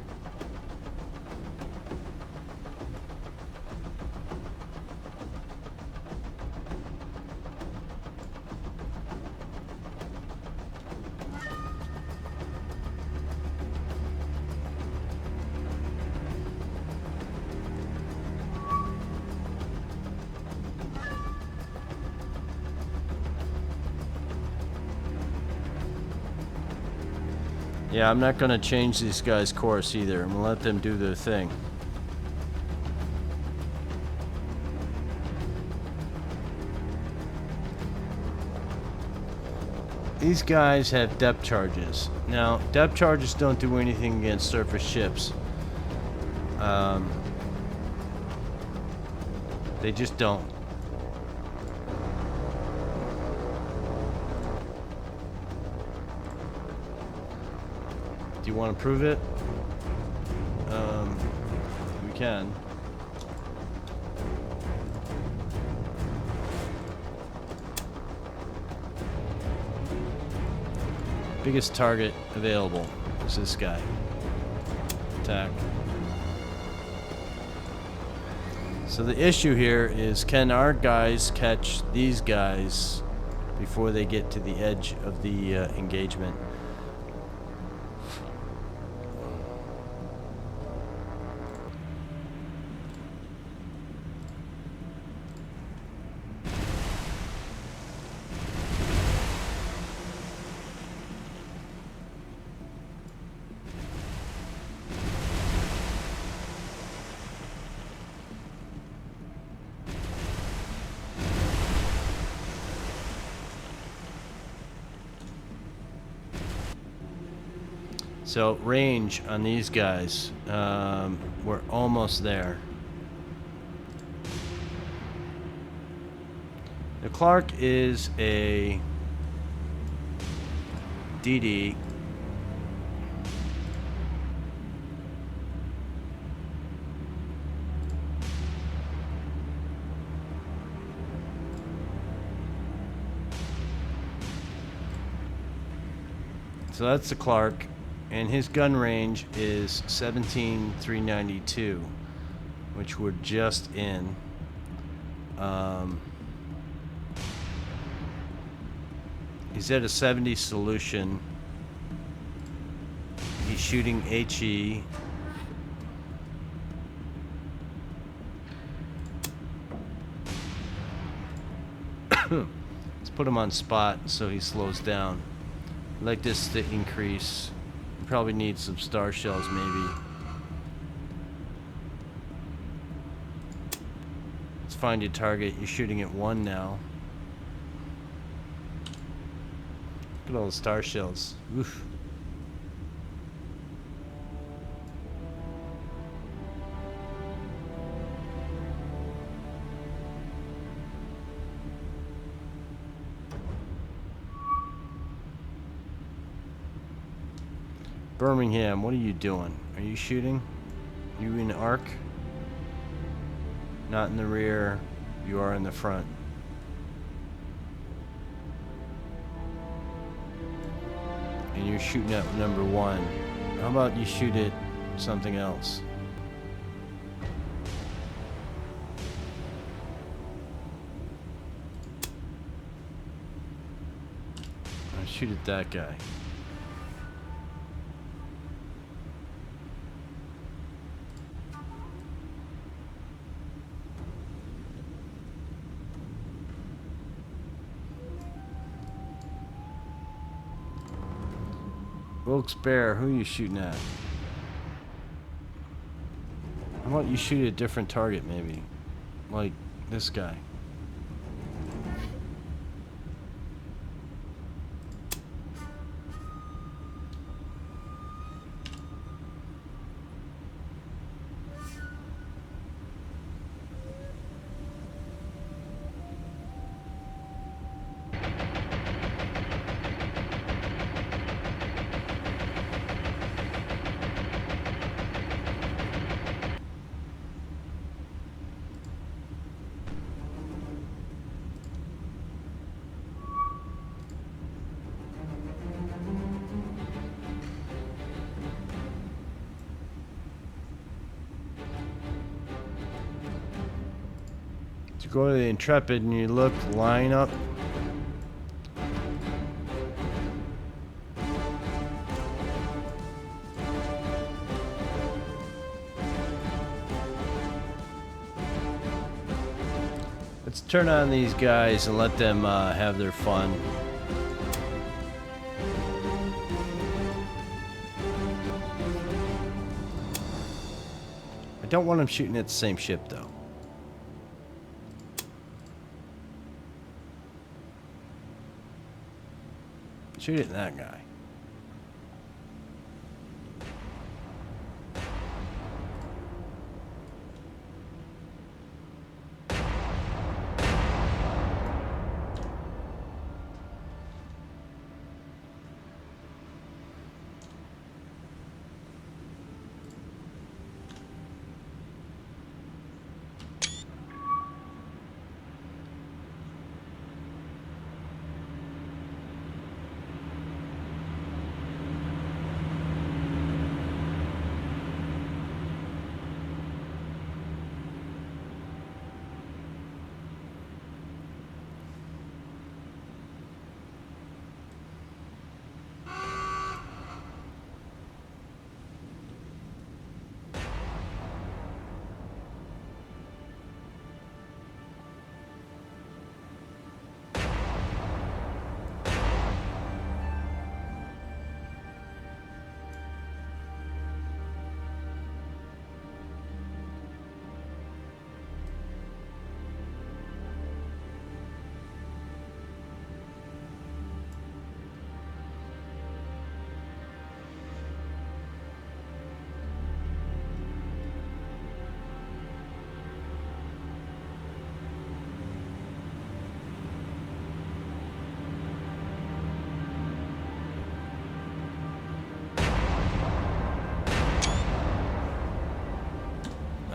yeah, I'm not going to change these guys' course either. I'm going to let them do their thing. These guys have depth charges. Now, depth charges don't do anything against surface ships. They just don't. Do you want to prove it? We can. Biggest target available is this guy. Attack. So the issue here is, can our guys catch these guys before they get to the edge of the engagement? So range on these guys, we're almost there. The Clark is a DD. So that's the Clark. And his gun range is 17,392, which we're just in. He's at a 70 solution. He's shooting HE. Let's put him on spot so he slows down. I'd like this to increase. Probably need some star shells, maybe. Let's find your target. You're shooting at 1 now. Look at all the star shells. Oof. Birmingham, what are you doing? Are you shooting? You in arc? Not in the rear. You are in the front. And you're shooting at number 1. How about you shoot at something else? I'll shoot at that guy. Wilkes Barre, who are you shooting at? How about you shoot at a different target, maybe? Like This guy. You go to the Intrepid and you look, line up. Let's turn on these guys and let them have their fun. I don't want them shooting at the same ship, though. Shoot at that guy.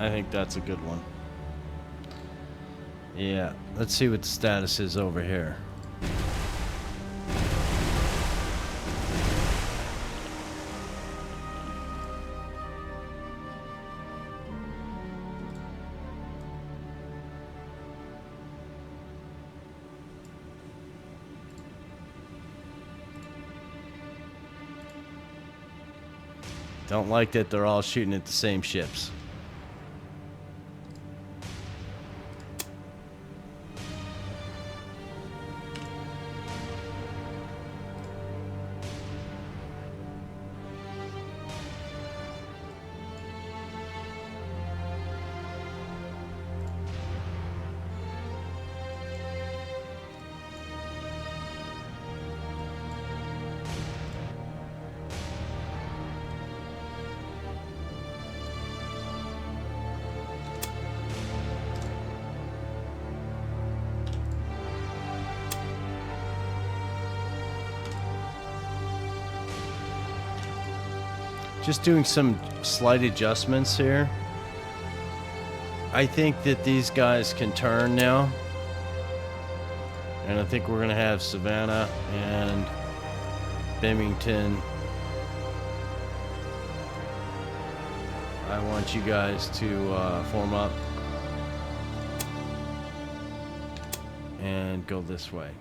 I think that's a good one. Yeah, let's see what the status is over here. Don't like that they're all shooting at the same ships. Just doing some slight adjustments here. I think that these guys can turn now. And I think we're going to have Savannah and Bimington. I want you guys to form up and go this way.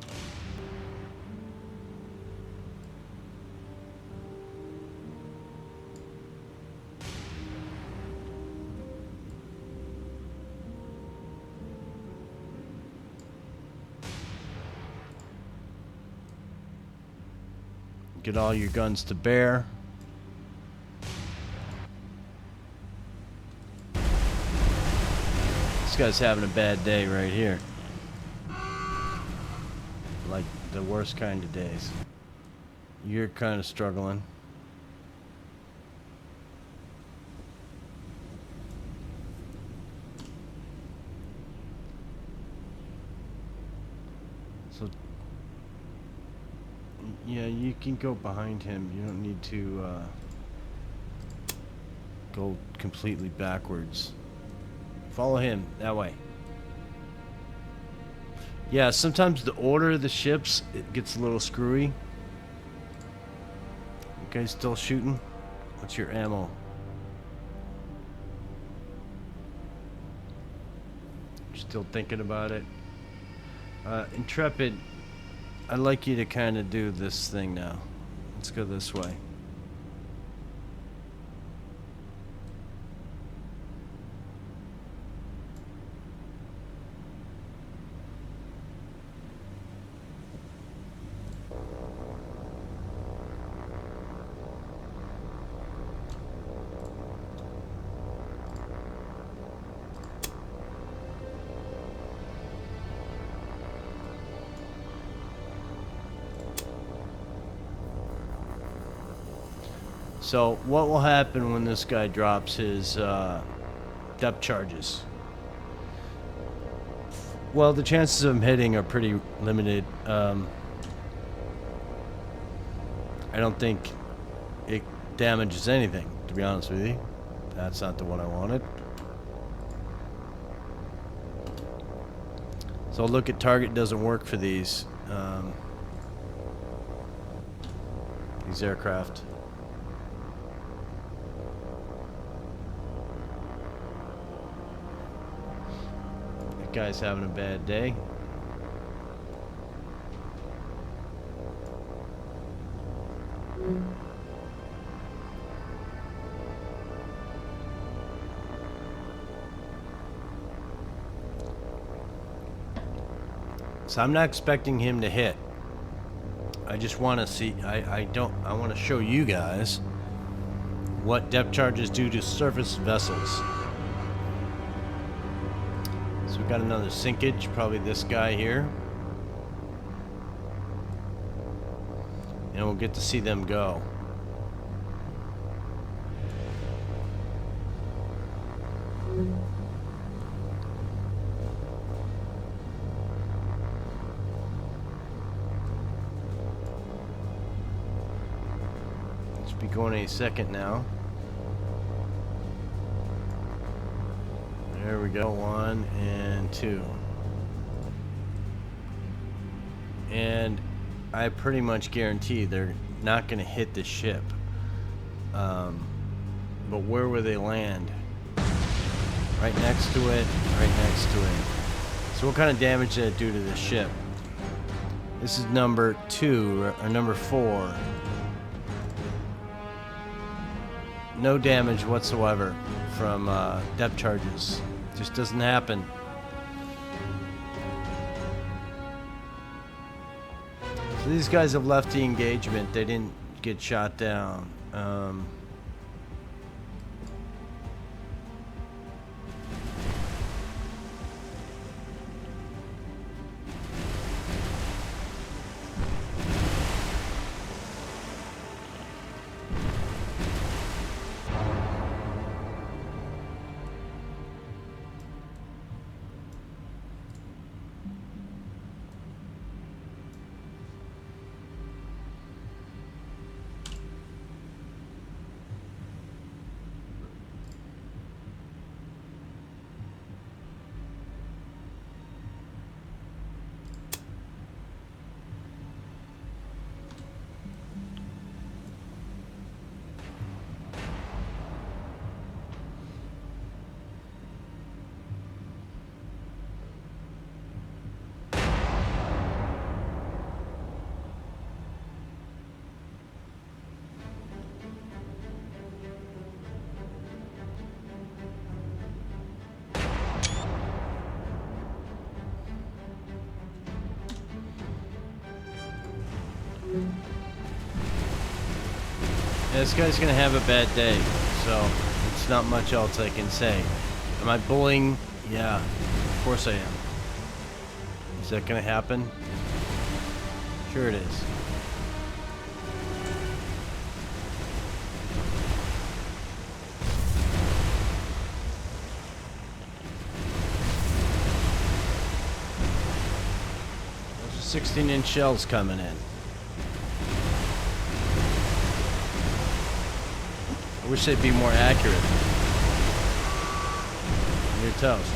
Get all your guns to bear. These guy's having a bad day right here. Like the worst kind of days. You're kind of struggling. So, yeah, you can go behind him. You don't need to go completely backwards. Follow him that way. Yeah, sometimes the order of the ships, it gets a little screwy. You guys still shooting? What's your ammo? Still thinking about it? Intrepid, I'd like you to kind of do this thing now. Let's go this way. So what will happen when this guy drops his depth charges? Well, the chances of him hitting are pretty limited. I don't think it damages anything, to be honest with you. That's not the one I wanted. So look at target doesn't work for these aircraft. That guy's having a bad day. So I'm not expecting him to hit. I just want to see, I want to show you guys what depth charges do to surface vessels. So we've got another sinkage, probably this guy here. And we'll get to see them go. Be going any second now. There we go, 1 and 2. And I pretty much guarantee they're not going to hit the ship. But where will they land? Right next to it, right next to it. So what kind of damage did it do to the ship? This is number 2, or number 4. No damage whatsoever from depth charges. Just doesn't happen. So these guys have left the engagement. They didn't get shot down. Yeah, this guy's gonna have a bad day, so it's not much else I can say. Am I bullying Yeah, of course I am. Is that gonna happen? Sure it is. Those are 16-inch shells coming in. I wish they'd be more accurate. You're toast.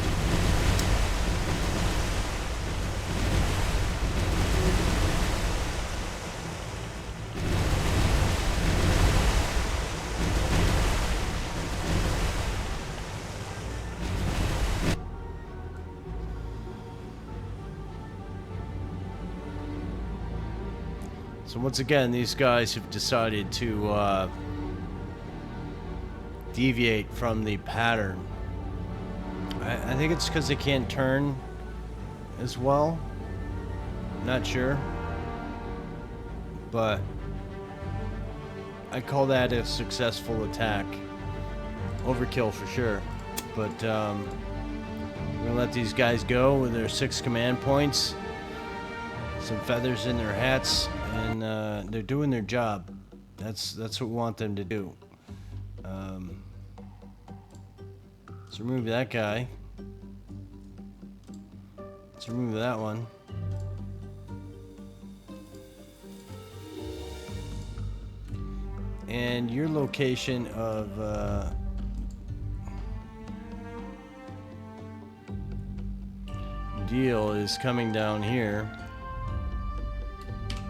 So once again, these guys have decided to deviate from the pattern. I think it's because they can't turn as well. Not sure. But I call that a successful attack. Overkill for sure. But we're gonna let these guys go with their 6 command points, some feathers in their hats, and they're doing their job. That's what we want them to do. Let's remove that guy. Let's remove that one. And your location of deal is coming down here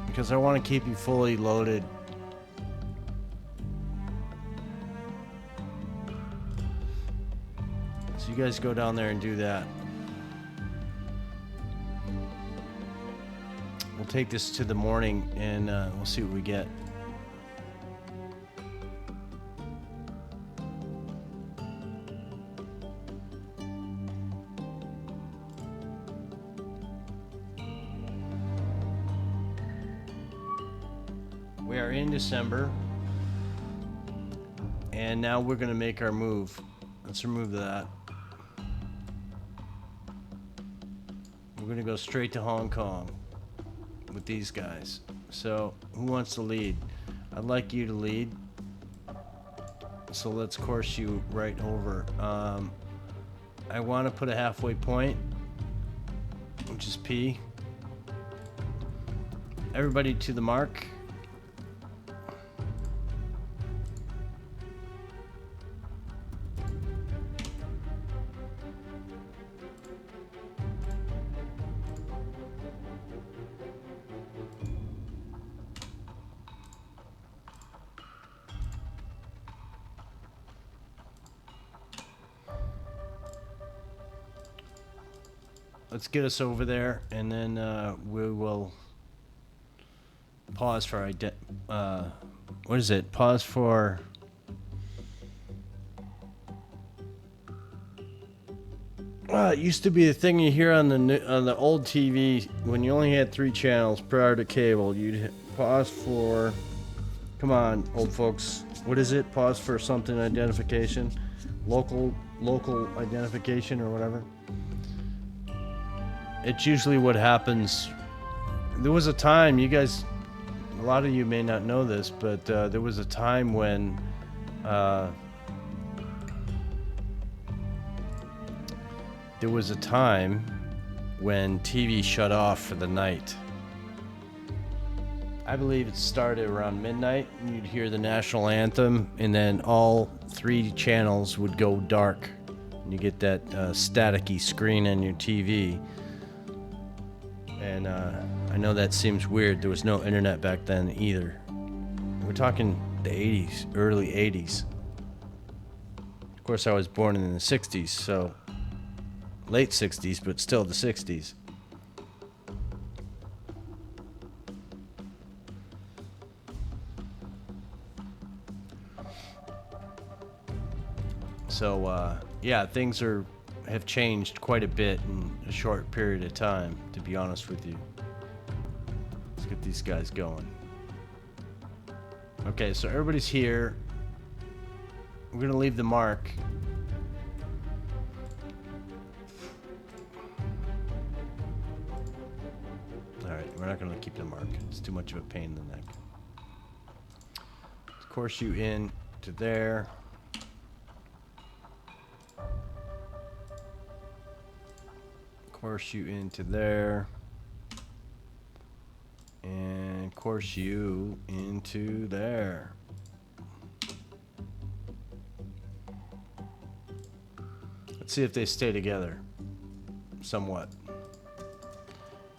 because I want to keep you fully loaded. So you guys go down there and do that. We'll take this to the morning and we'll see what we get. We are in December, and now we're going to make our move. Let's remove that. We're going to go straight to Hong Kong with these guys. So, who wants to lead? I'd like you to lead. So let's course you right over. I want to put a halfway point, which is P. Everybody to the mark. Let's get us over there, and then we will pause for what is it? Pause for it used to be a thing you hear on the old TV when you only had 3 channels prior to cable. You'd pause for, come on, old folks. What is it? Pause for something identification, local identification or whatever. It's usually what happens. There was a time, you guys, a lot of you may not know this, but there was a time when TV shut off for the night. I believe it started around midnight, and you'd hear the national anthem, and then all 3 channels would go dark. And you get that staticky screen on your TV. And I know that seems weird. There was no internet back then either. We're talking the 80s, early 80s. Of course, I was born in the 60s, so late 60s, but still the 60s. So, yeah, things have changed quite a bit in a short period of time, to be honest with you. Let's get these guys going. Okay, so everybody's here. We're gonna leave the mark. We're not going to keep the mark. It's too much of a pain in the neck. Let's course you in to there. Course you into there. And course you into there. Let's see if they stay together. Somewhat.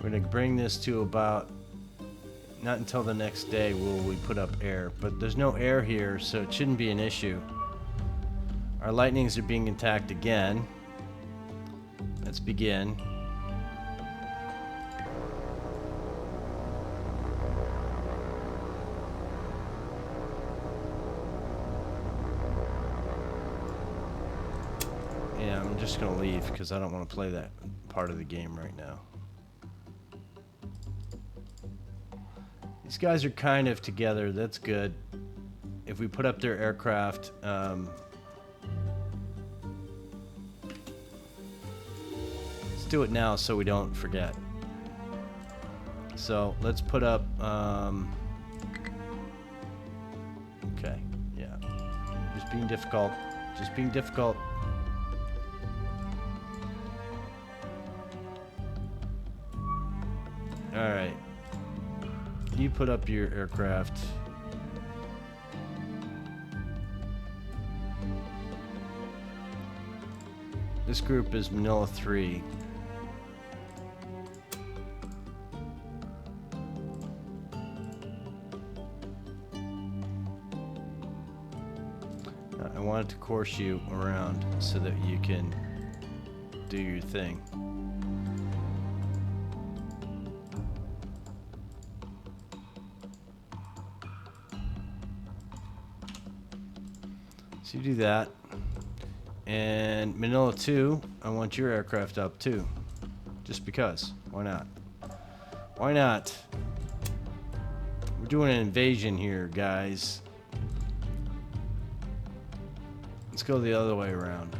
We're going to bring this to about, not until the next day will we put up air, but there's no air here, so it shouldn't be an issue. Our lightnings are being attacked again. Let's begin. Yeah, I'm just going to leave because I don't want to play that part of the game right now. These guys are kind of together. That's good. If we put up their aircraft, let's do it now so we don't forget. So let's put up. Okay, yeah. Just being difficult. Just being difficult. All right. You put up your aircraft. This group is Manila 3. I wanted to course you around so that you can do your thing. So you do that. And Manila 2, I want your aircraft up too. Just because. Why not? Why not? We're doing an invasion here, guys. Let's go the other way around.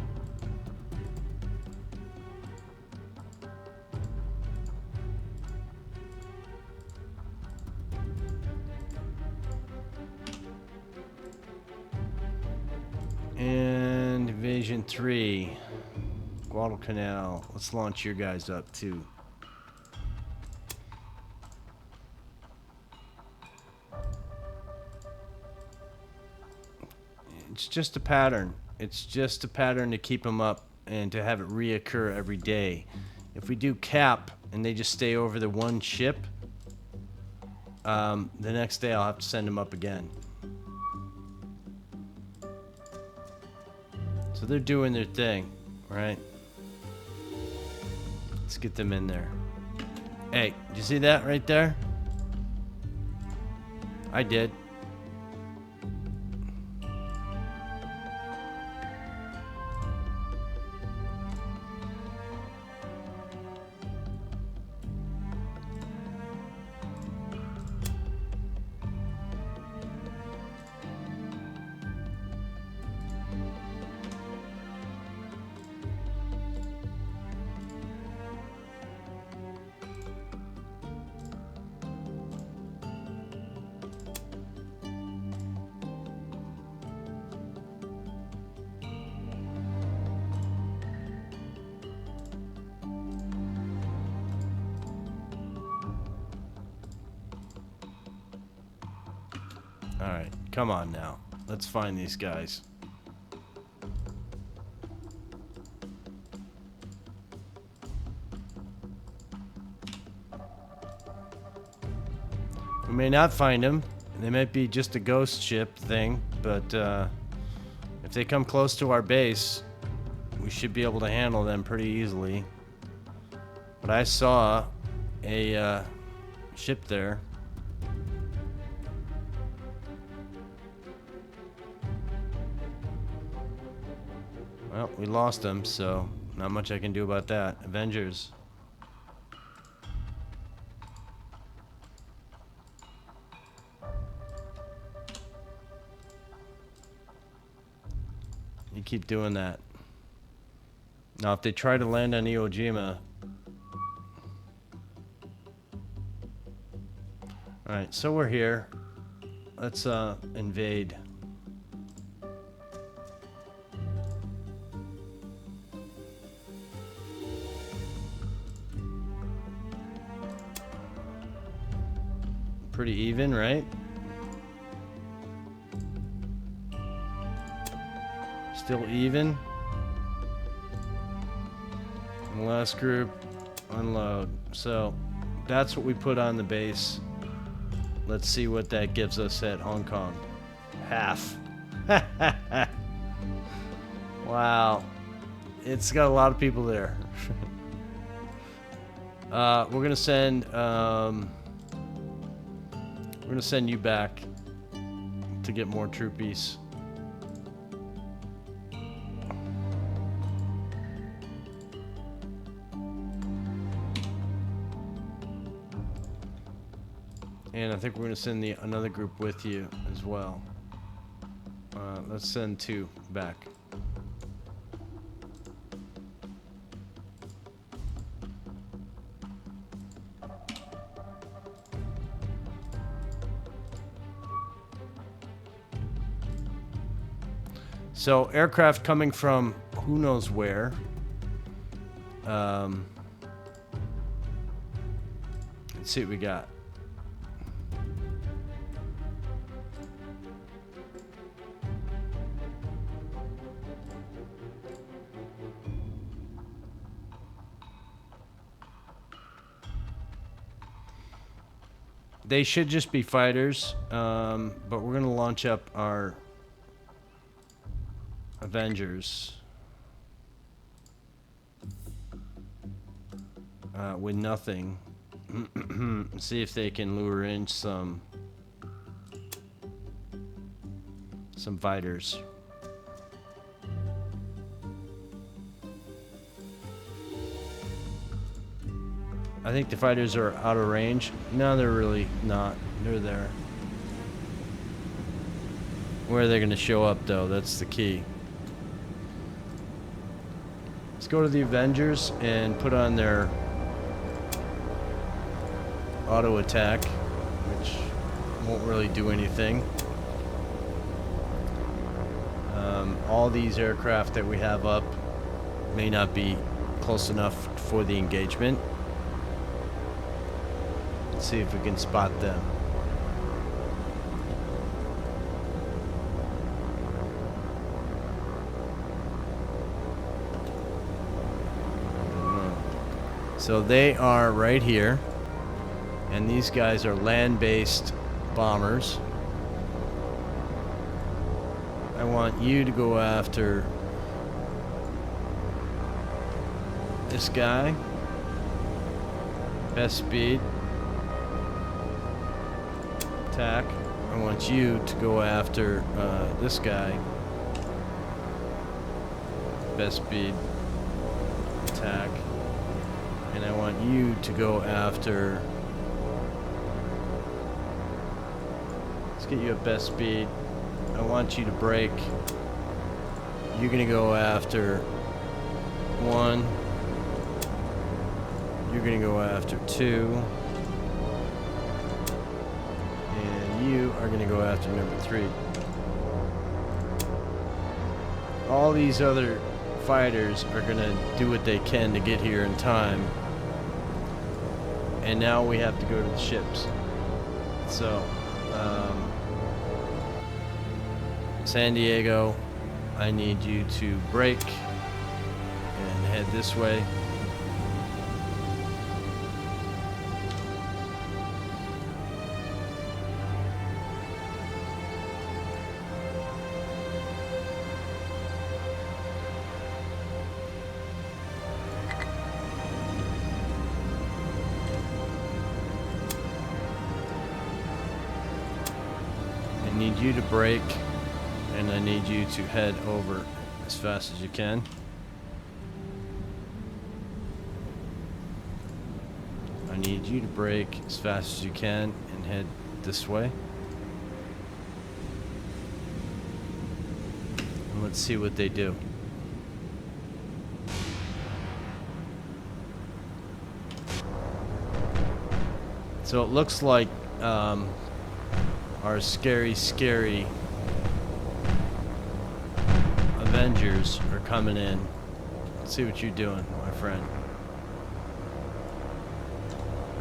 And Invasion 3, Guadalcanal. Let's launch your guys up too. It's just a pattern. It's just a pattern to keep them up and to have it reoccur every day. If we do cap and they just stay over the one ship, the next day I'll have to send them up again. So they're doing their thing, right? Let's get them in there. Hey, did you see that right there? I did. Alright, come on now. Let's find these guys. We may not find them. They might be just a ghost ship thing, but if they come close to our base, we should be able to handle them pretty easily. But I saw a ship there. Well, we lost them, so not much I can do about that. Avengers. You keep doing that. Now, if they try to land on Iwo Jima, Alright, so we're here. Let's invade. Pretty even, right? Still even. And the last group, unload. So that's what we put on the base. Let's see what that gives us at Hong Kong. Half. Wow. It's got a lot of people there. We're gonna send you back to get more troopies. And I think we're going to send another group with you as well. Let's send 2 back. So aircraft coming from who knows where. Let's see what we got. They should just be fighters, but we're going to launch up our Avengers with nothing. See if they can lure in some fighters. I think the fighters are out of range. No, they're really not. They're there. Where are they going to show up, though? That's the key. Let's go to the Avengers and put on their auto attack, which won't really do anything. All these aircraft that we have up may not be close enough for the engagement. Let's see if we can spot them. So they are right here, and these guys are land-based bombers. I want you to go after this guy. Best speed. Attack. I want you to go after this guy. Best speed. Attack. And I want you to go after... Let's get you at best speed. I want you to break. You're gonna go after 1. You're gonna go after 2. And you are gonna go after number 3. All these other fighters are gonna do what they can to get here in time. And now we have to go to the ships. So, San Diego, I need you to break and head this way. I need you to break, and I need you to head over as fast as you can. I need you to break as fast as you can and head this way. And let's see what they do. So it looks like our scary, scary Avengers are coming in. Let's see what you're doing, my friend.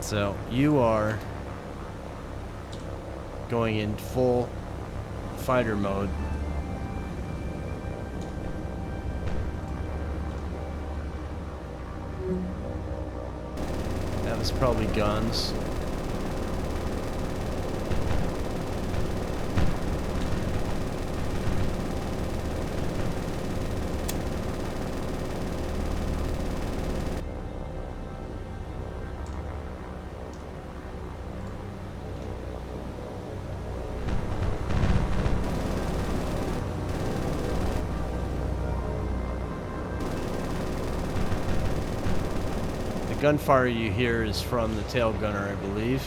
So you are going in full fighter mode. That was probably guns. Gunfire you hear is from the tail gunner, I believe.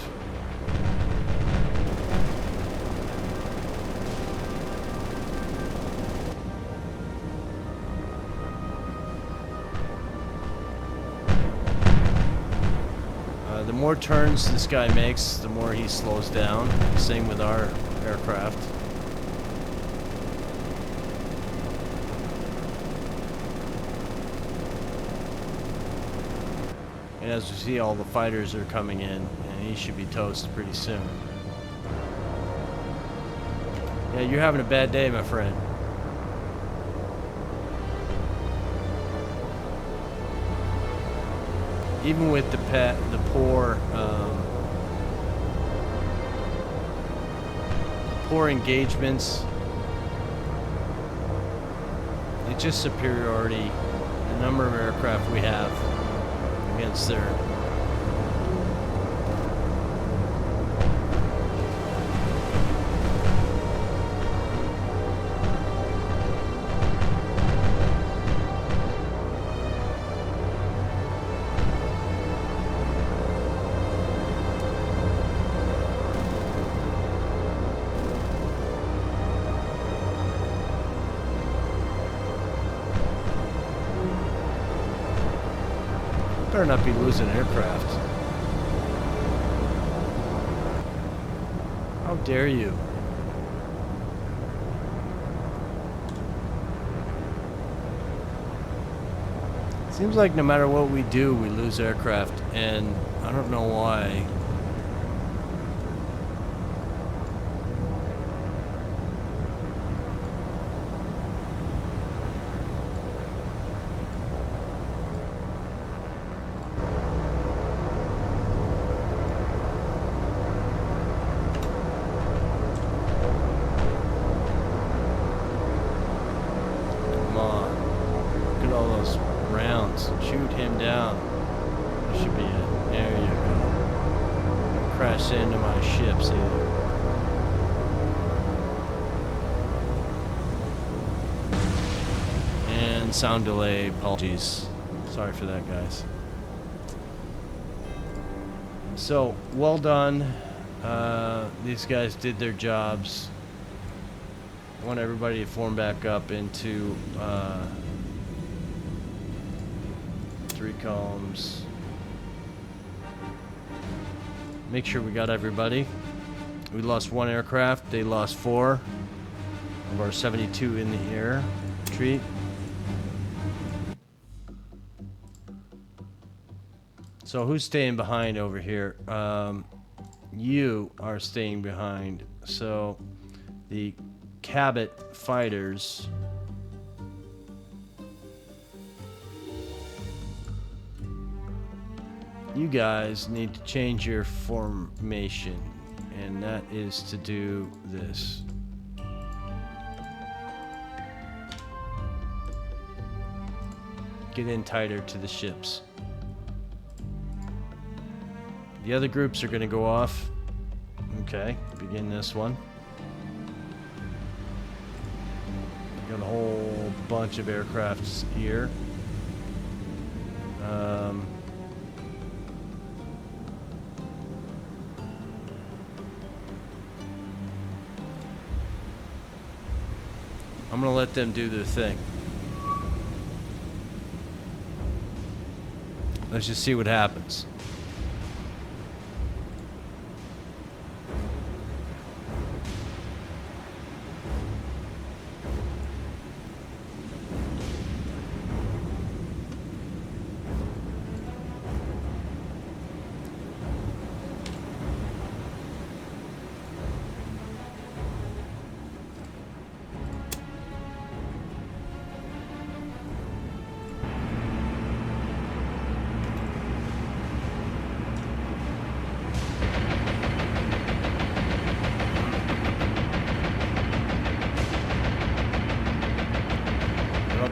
The more turns this guy makes, the more he slows down. Same with our aircraft. And as we see, all the fighters are coming in, and he should be toast pretty soon. Yeah, you're having a bad day, my friend. Even with the poor engagements, it's just superiority. The number of aircraft we have against their better not be losing aircraft. How dare you? Seems like no matter what we do, we lose aircraft, and I don't know why. Shoot him down. There should be it. There you go. Crash into my ships either. And sound delay. Apologies. Sorry for that, guys. So, well done. These guys did their jobs. I want everybody to form back up into 3 columns. Make sure we got everybody. We lost 1 aircraft. They lost 4 of our 72 in the air. Retreat. So who's staying behind over here? You are staying behind. So the Cabot fighters. You guys need to change your formation, and that is to do this. Get in tighter to the ships. The other groups are going to go off. Okay, begin this one. Got a whole bunch of aircrafts here. I'm gonna let them do their thing. Let's just see what happens.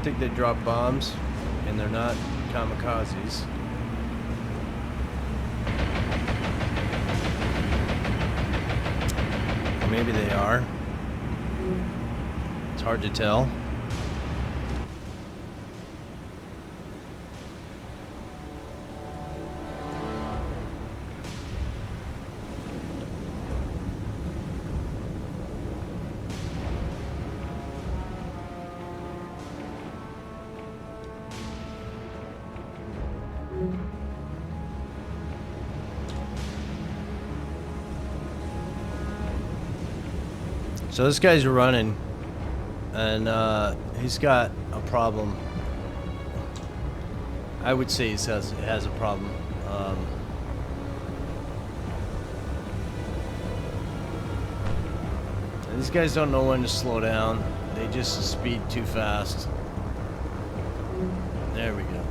think they drop bombs, and they're not kamikazes. Or maybe they are. It's hard to tell. So this guy's running, and he's got a problem. I would say he has a problem. These guys don't know when to slow down. They just speed too fast. There we go.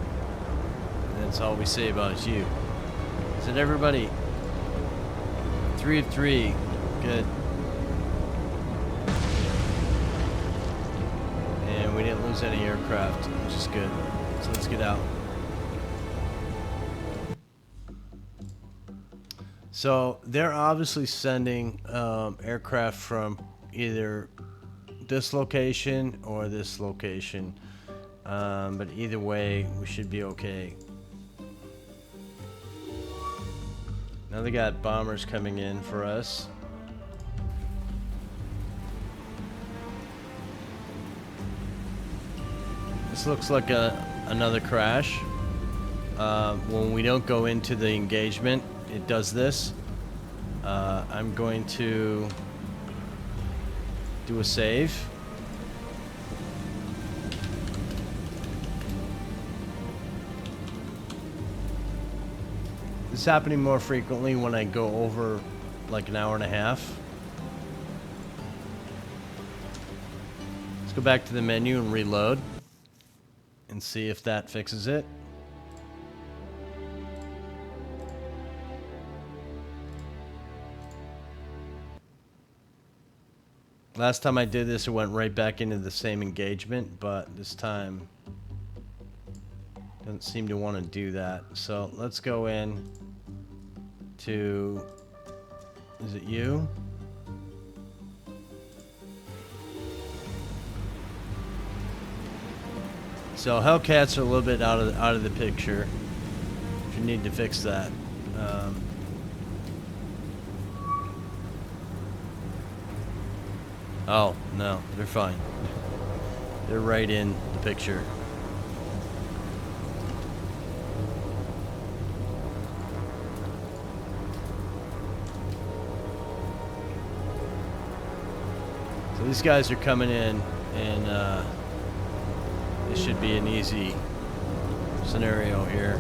And that's all we say about you. Is it everybody? 3 of 3. Good. And we didn't lose any aircraft, which is good. So let's get out. So they're obviously sending aircraft from either this location or this location. But either way, we should be okay. Now they got bombers coming in for us. This looks like another crash. When we don't go into the engagement, it does this. I'm going to do a save. This is happening more frequently when I go over like an hour and a half. Let's go back to the menu and reload and see if that fixes it. Last time I did this, it went right back into the same engagement, but this time doesn't seem to want to do that. So let's go in to, is it you? So Hellcats are a little bit out of the picture. If you need to fix that. Oh, no, they're fine. They're right in the picture. So these guys are coming in, and this should be an easy scenario here.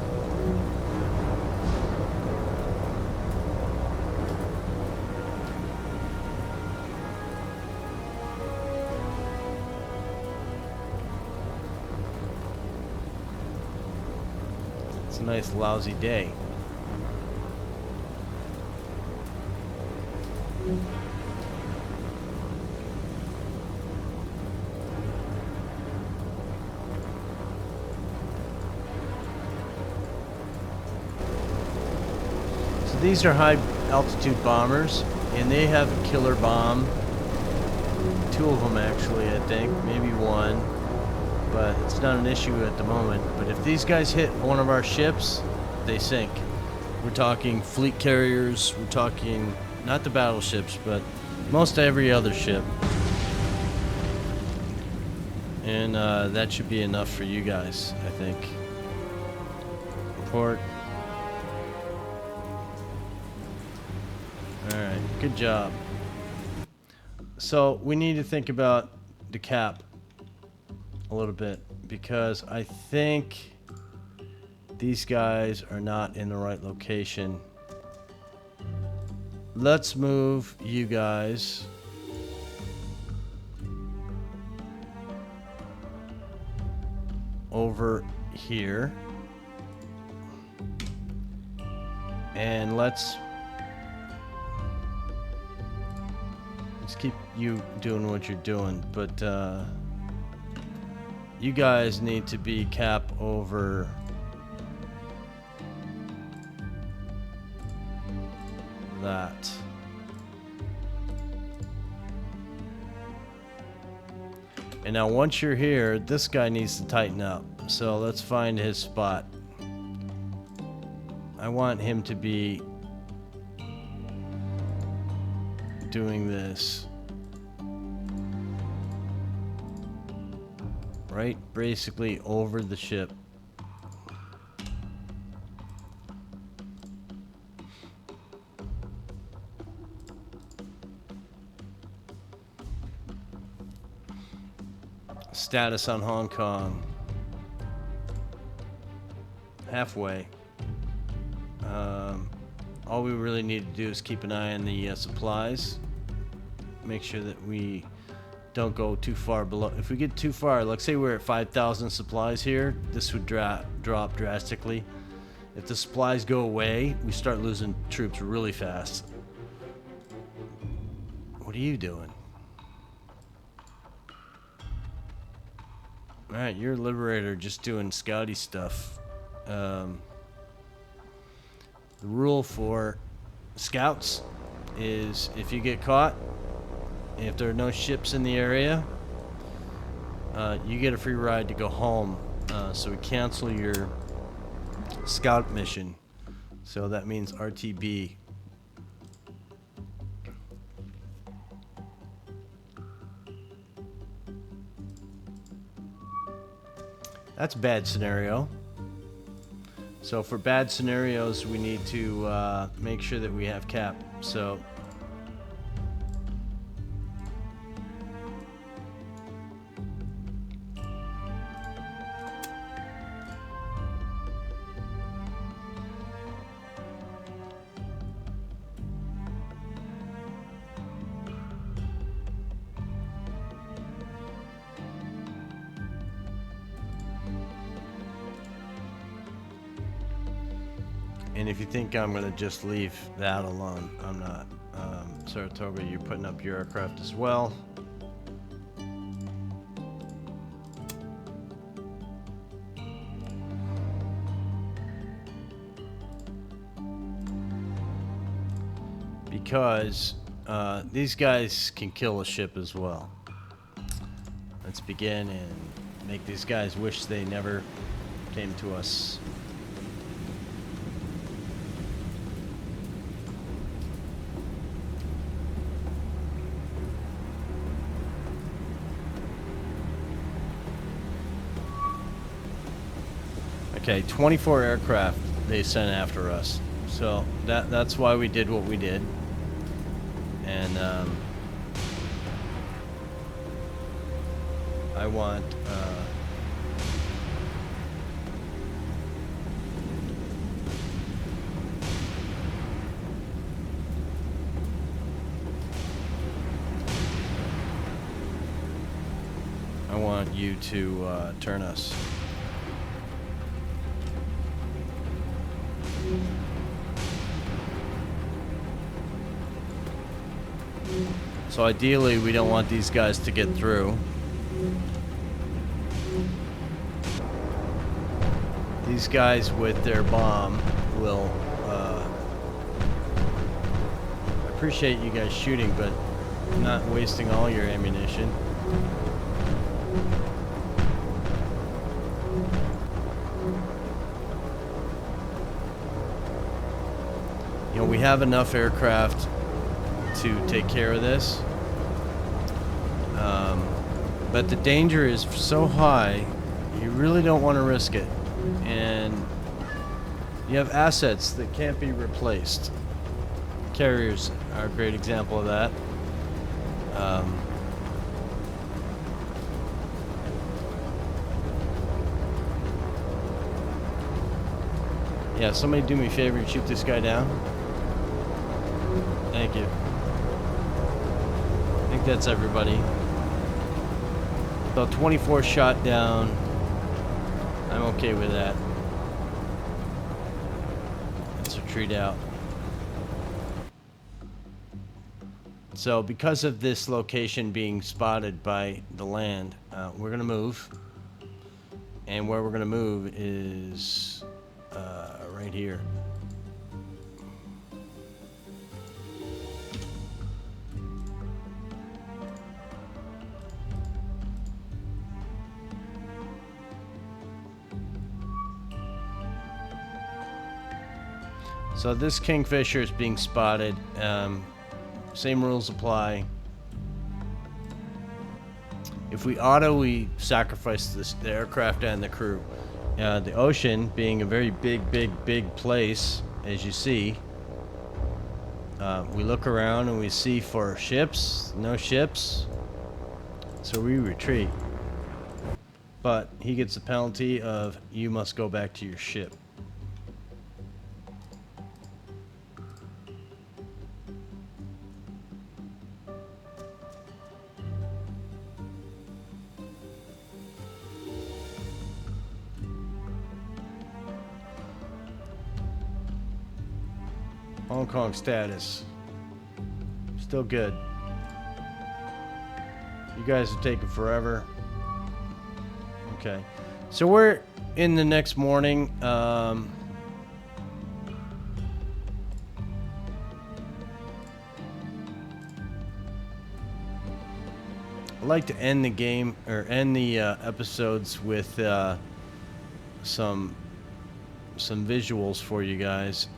It's a nice lousy day. So these are high altitude bombers, and they have a killer bomb. 2 of them actually, I think, maybe 1. But it's not an issue at the moment. But if these guys hit one of our ships, they sink. We're talking fleet carriers, we're talking not the battleships, but most every other ship. And that should be enough for you guys, I think. Report. Alright, good job. So we need to think about the cap a little bit, because I think these guys are not in the right location. Let's move you guys over here, and let's keep you doing what you're doing, but You guys need to be cap over that. And now once you're here, this guy needs to tighten up. So let's find his spot. I want him to be doing this. Right, basically over the ship. Status on Hong Kong. Halfway. All we really need to do is keep an eye on the supplies. Make sure that we don't go too far below. If we get too far, let's say we're at 5,000 supplies here, this would drop drastically. If the supplies go away, we start losing troops really fast. What are you doing? Alright, you're a liberator just doing scouty stuff. The rule for scouts is if you get caught, if there are no ships in the area, you get a free ride to go home. So we cancel your scout mission. So that means RTB. That's a bad scenario. So for bad scenarios, we need to make sure that we have cap. So and if you think I'm going to just leave that alone, I'm not. Saratoga, you're putting up your aircraft as well. Because these guys can kill a ship as well. Let's begin and make these guys wish they never came to us. Okay, 24 aircraft they sent after us. So that's why we did what we did. And I want you to turn us. So ideally, we don't want these guys to get through. These guys with their bomb will... I appreciate you guys shooting, but not wasting all your ammunition. You know, we have enough aircraft to take care of this, but the danger is so high, you really don't want to risk it, and you have assets that can't be replaced. Carriers are a great example of that. Yeah, somebody do me a favor and shoot this guy down. Thank you. I think that's everybody. So 24 shot down. I'm okay with that. Let's retreat out. So because of this location being spotted by the land, we're gonna move. And where we're going to move is right here. So this kingfisher is being spotted. Same rules apply. If we auto, we sacrifice the aircraft and the crew. The ocean being a very big place, as you see. We look around and we see for ships, no ships. So we retreat. But he gets the penalty of you must go back to your ship. Hong Kong status. Still good. You guys are taking forever. Okay. So we're in the next morning. I'd like to end the game, or end the episodes with some visuals for you guys.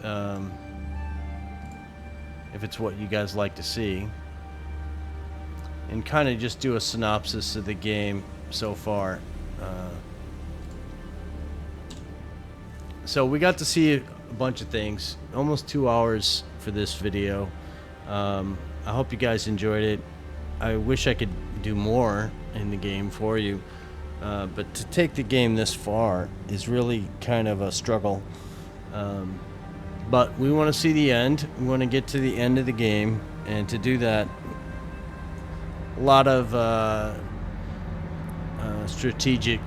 If it's what you guys like to see, and kind of just do a synopsis of the game so far. So we got to see a bunch of things, almost 2 hours for this video. I hope you guys enjoyed it. I wish I could do more in the game for you, but to take the game this far is really kind of a struggle. But we want to see the end. We want to get to the end of the game, and to do that, a lot of strategic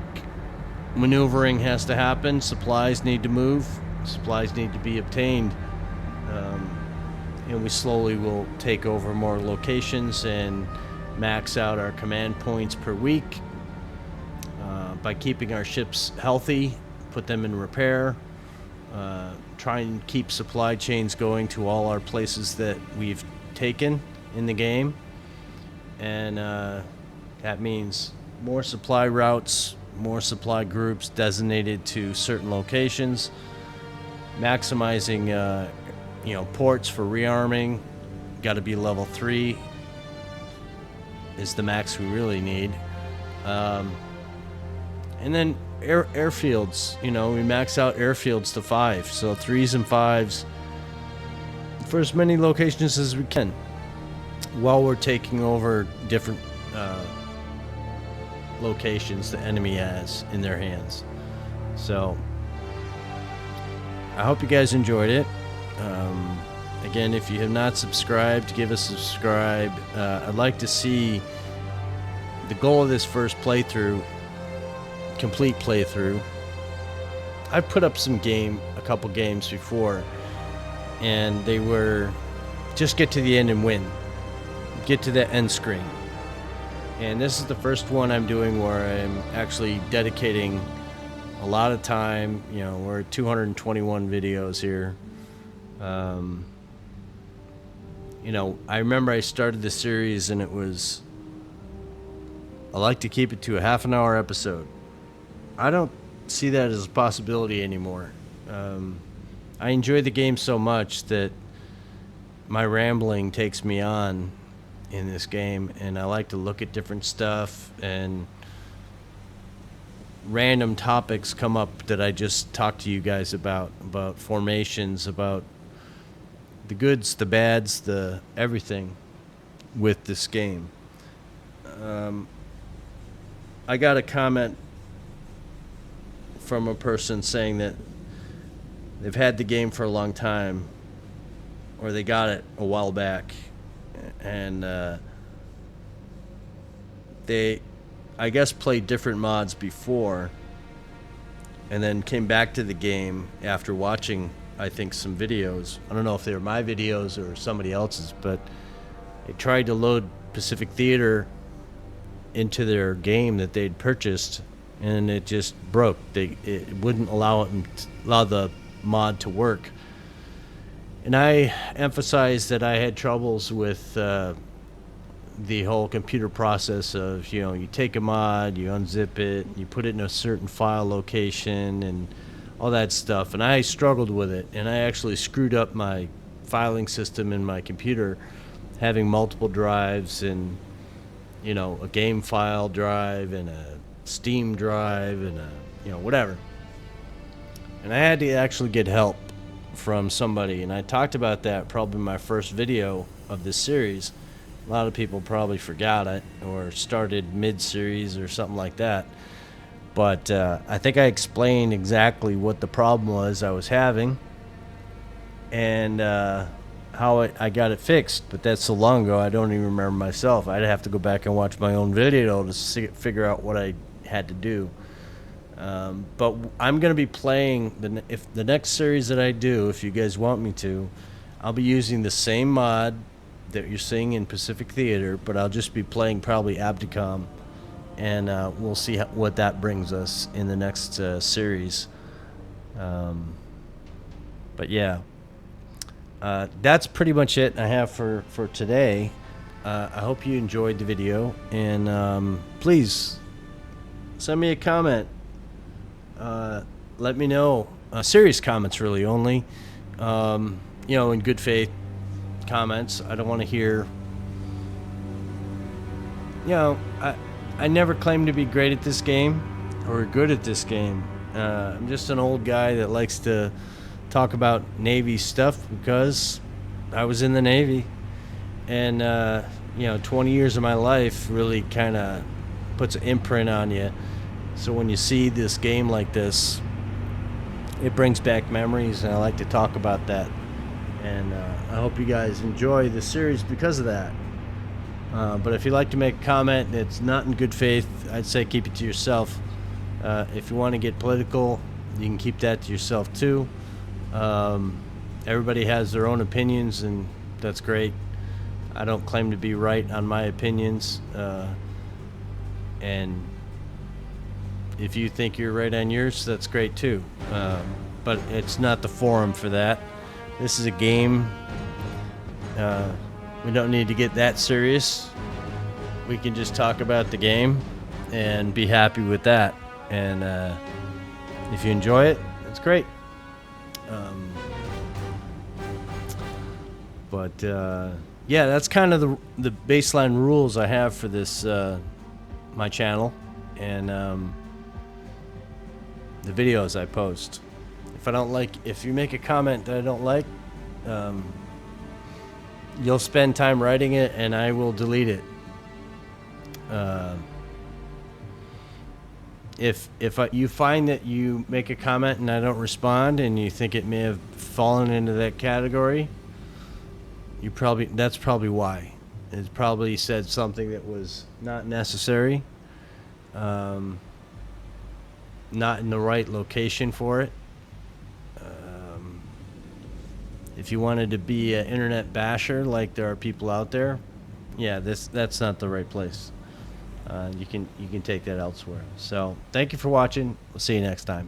maneuvering has to happen. Supplies need to move. Supplies need to be obtained. And we slowly will take over more locations and max out our command points per week by keeping our ships healthy, put them in repair. Try and keep supply chains going to all our places that we've taken in the game. And that means more supply routes, more supply groups designated to certain locations, maximizing ports for rearming. Got to be level 3 is the max we really need. And then airfields, we max out airfields to 5, so 3s and 5s for as many locations as we can, while we're taking over different locations the enemy has in their hands. So I hope you guys enjoyed it. Again, if you have not subscribed, give us a subscribe. I'd like to see the goal of this first playthrough, complete playthrough. I put up a couple games before, and they were just get to the end and win, get to the end screen. And this is the first one I'm doing where I'm actually dedicating a lot of time. We're at 221 videos here. I remember I started the series and I like to keep it to a half an hour episode. I don't see that as a possibility anymore. I enjoy the game so much that my rambling takes me on in this game, and I like to look at different stuff, and random topics come up that I just talk to you guys about formations, about the goods, the bads, the everything with this game. I got a comment from a person saying that they've had the game for a long time, or they got it a while back, and they, I guess, played different mods before and then came back to the game after watching, I think, some videos. I don't know if they were my videos or somebody else's, but they tried to load Pacific Theater into their game that they'd purchased, and it just broke. It wouldn't allow the mod to work. And I emphasized that I had troubles with the whole computer process of, you take a mod, you unzip it, you put it in a certain file location and all that stuff. And I struggled with it, and I actually screwed up my filing system in my computer, having multiple drives and, a game file drive and a Steam drive and whatever. And I had to actually get help from somebody, and I talked about that probably in my first video of this series. A lot of people probably forgot it or started mid-series or something like that. But I think I explained exactly what the problem was I was having and how I got it fixed. But that's so long ago, I don't even remember myself. I'd have to go back and watch my own video to figure out what I had to do. But I'm going to be playing, if the next series that I do, if you guys want me to, I'll be using the same mod that you're seeing in Pacific Theater, but I'll just be playing probably Abdicom, and we'll see what that brings us in the next series. But yeah, that's pretty much it I have for today. I hope you enjoyed the video, and please send me a comment. Let me know. Serious comments, really, only. In good faith comments. I don't want to hear. I never claimed to be great at this game or good at this game. I'm just an old guy that likes to talk about Navy stuff because I was in the Navy, and 20 years of my life really kind of puts an imprint on you. So when you see this game like this, it brings back memories, and I like to talk about that. And I hope you guys enjoy the series because of that. But if you'd like to make a comment that's not in good faith, I'd say keep it to yourself. If you want to get political, you can keep that to yourself too. Everybody has their own opinions, and that's great. I don't claim to be right on my opinions. And if you think you're right on yours, that's great too. But it's not the forum for that. This is a game. We don't need to get that serious. We can just talk about the game and be happy with that. And if you enjoy it, that's great. Yeah, that's kind of the baseline rules I have for this my channel and the videos I post. If you make a comment that I don't like, you'll spend time writing it, and I will delete it. If you find that you make a comment and I don't respond, and you think it may have fallen into that category, that's probably why. It probably said something that was not necessary, not in the right location for it. If you wanted to be an internet basher, like there are people out there, yeah, that's not the right place. You can take that elsewhere. So thank you for watching. We'll see you next time.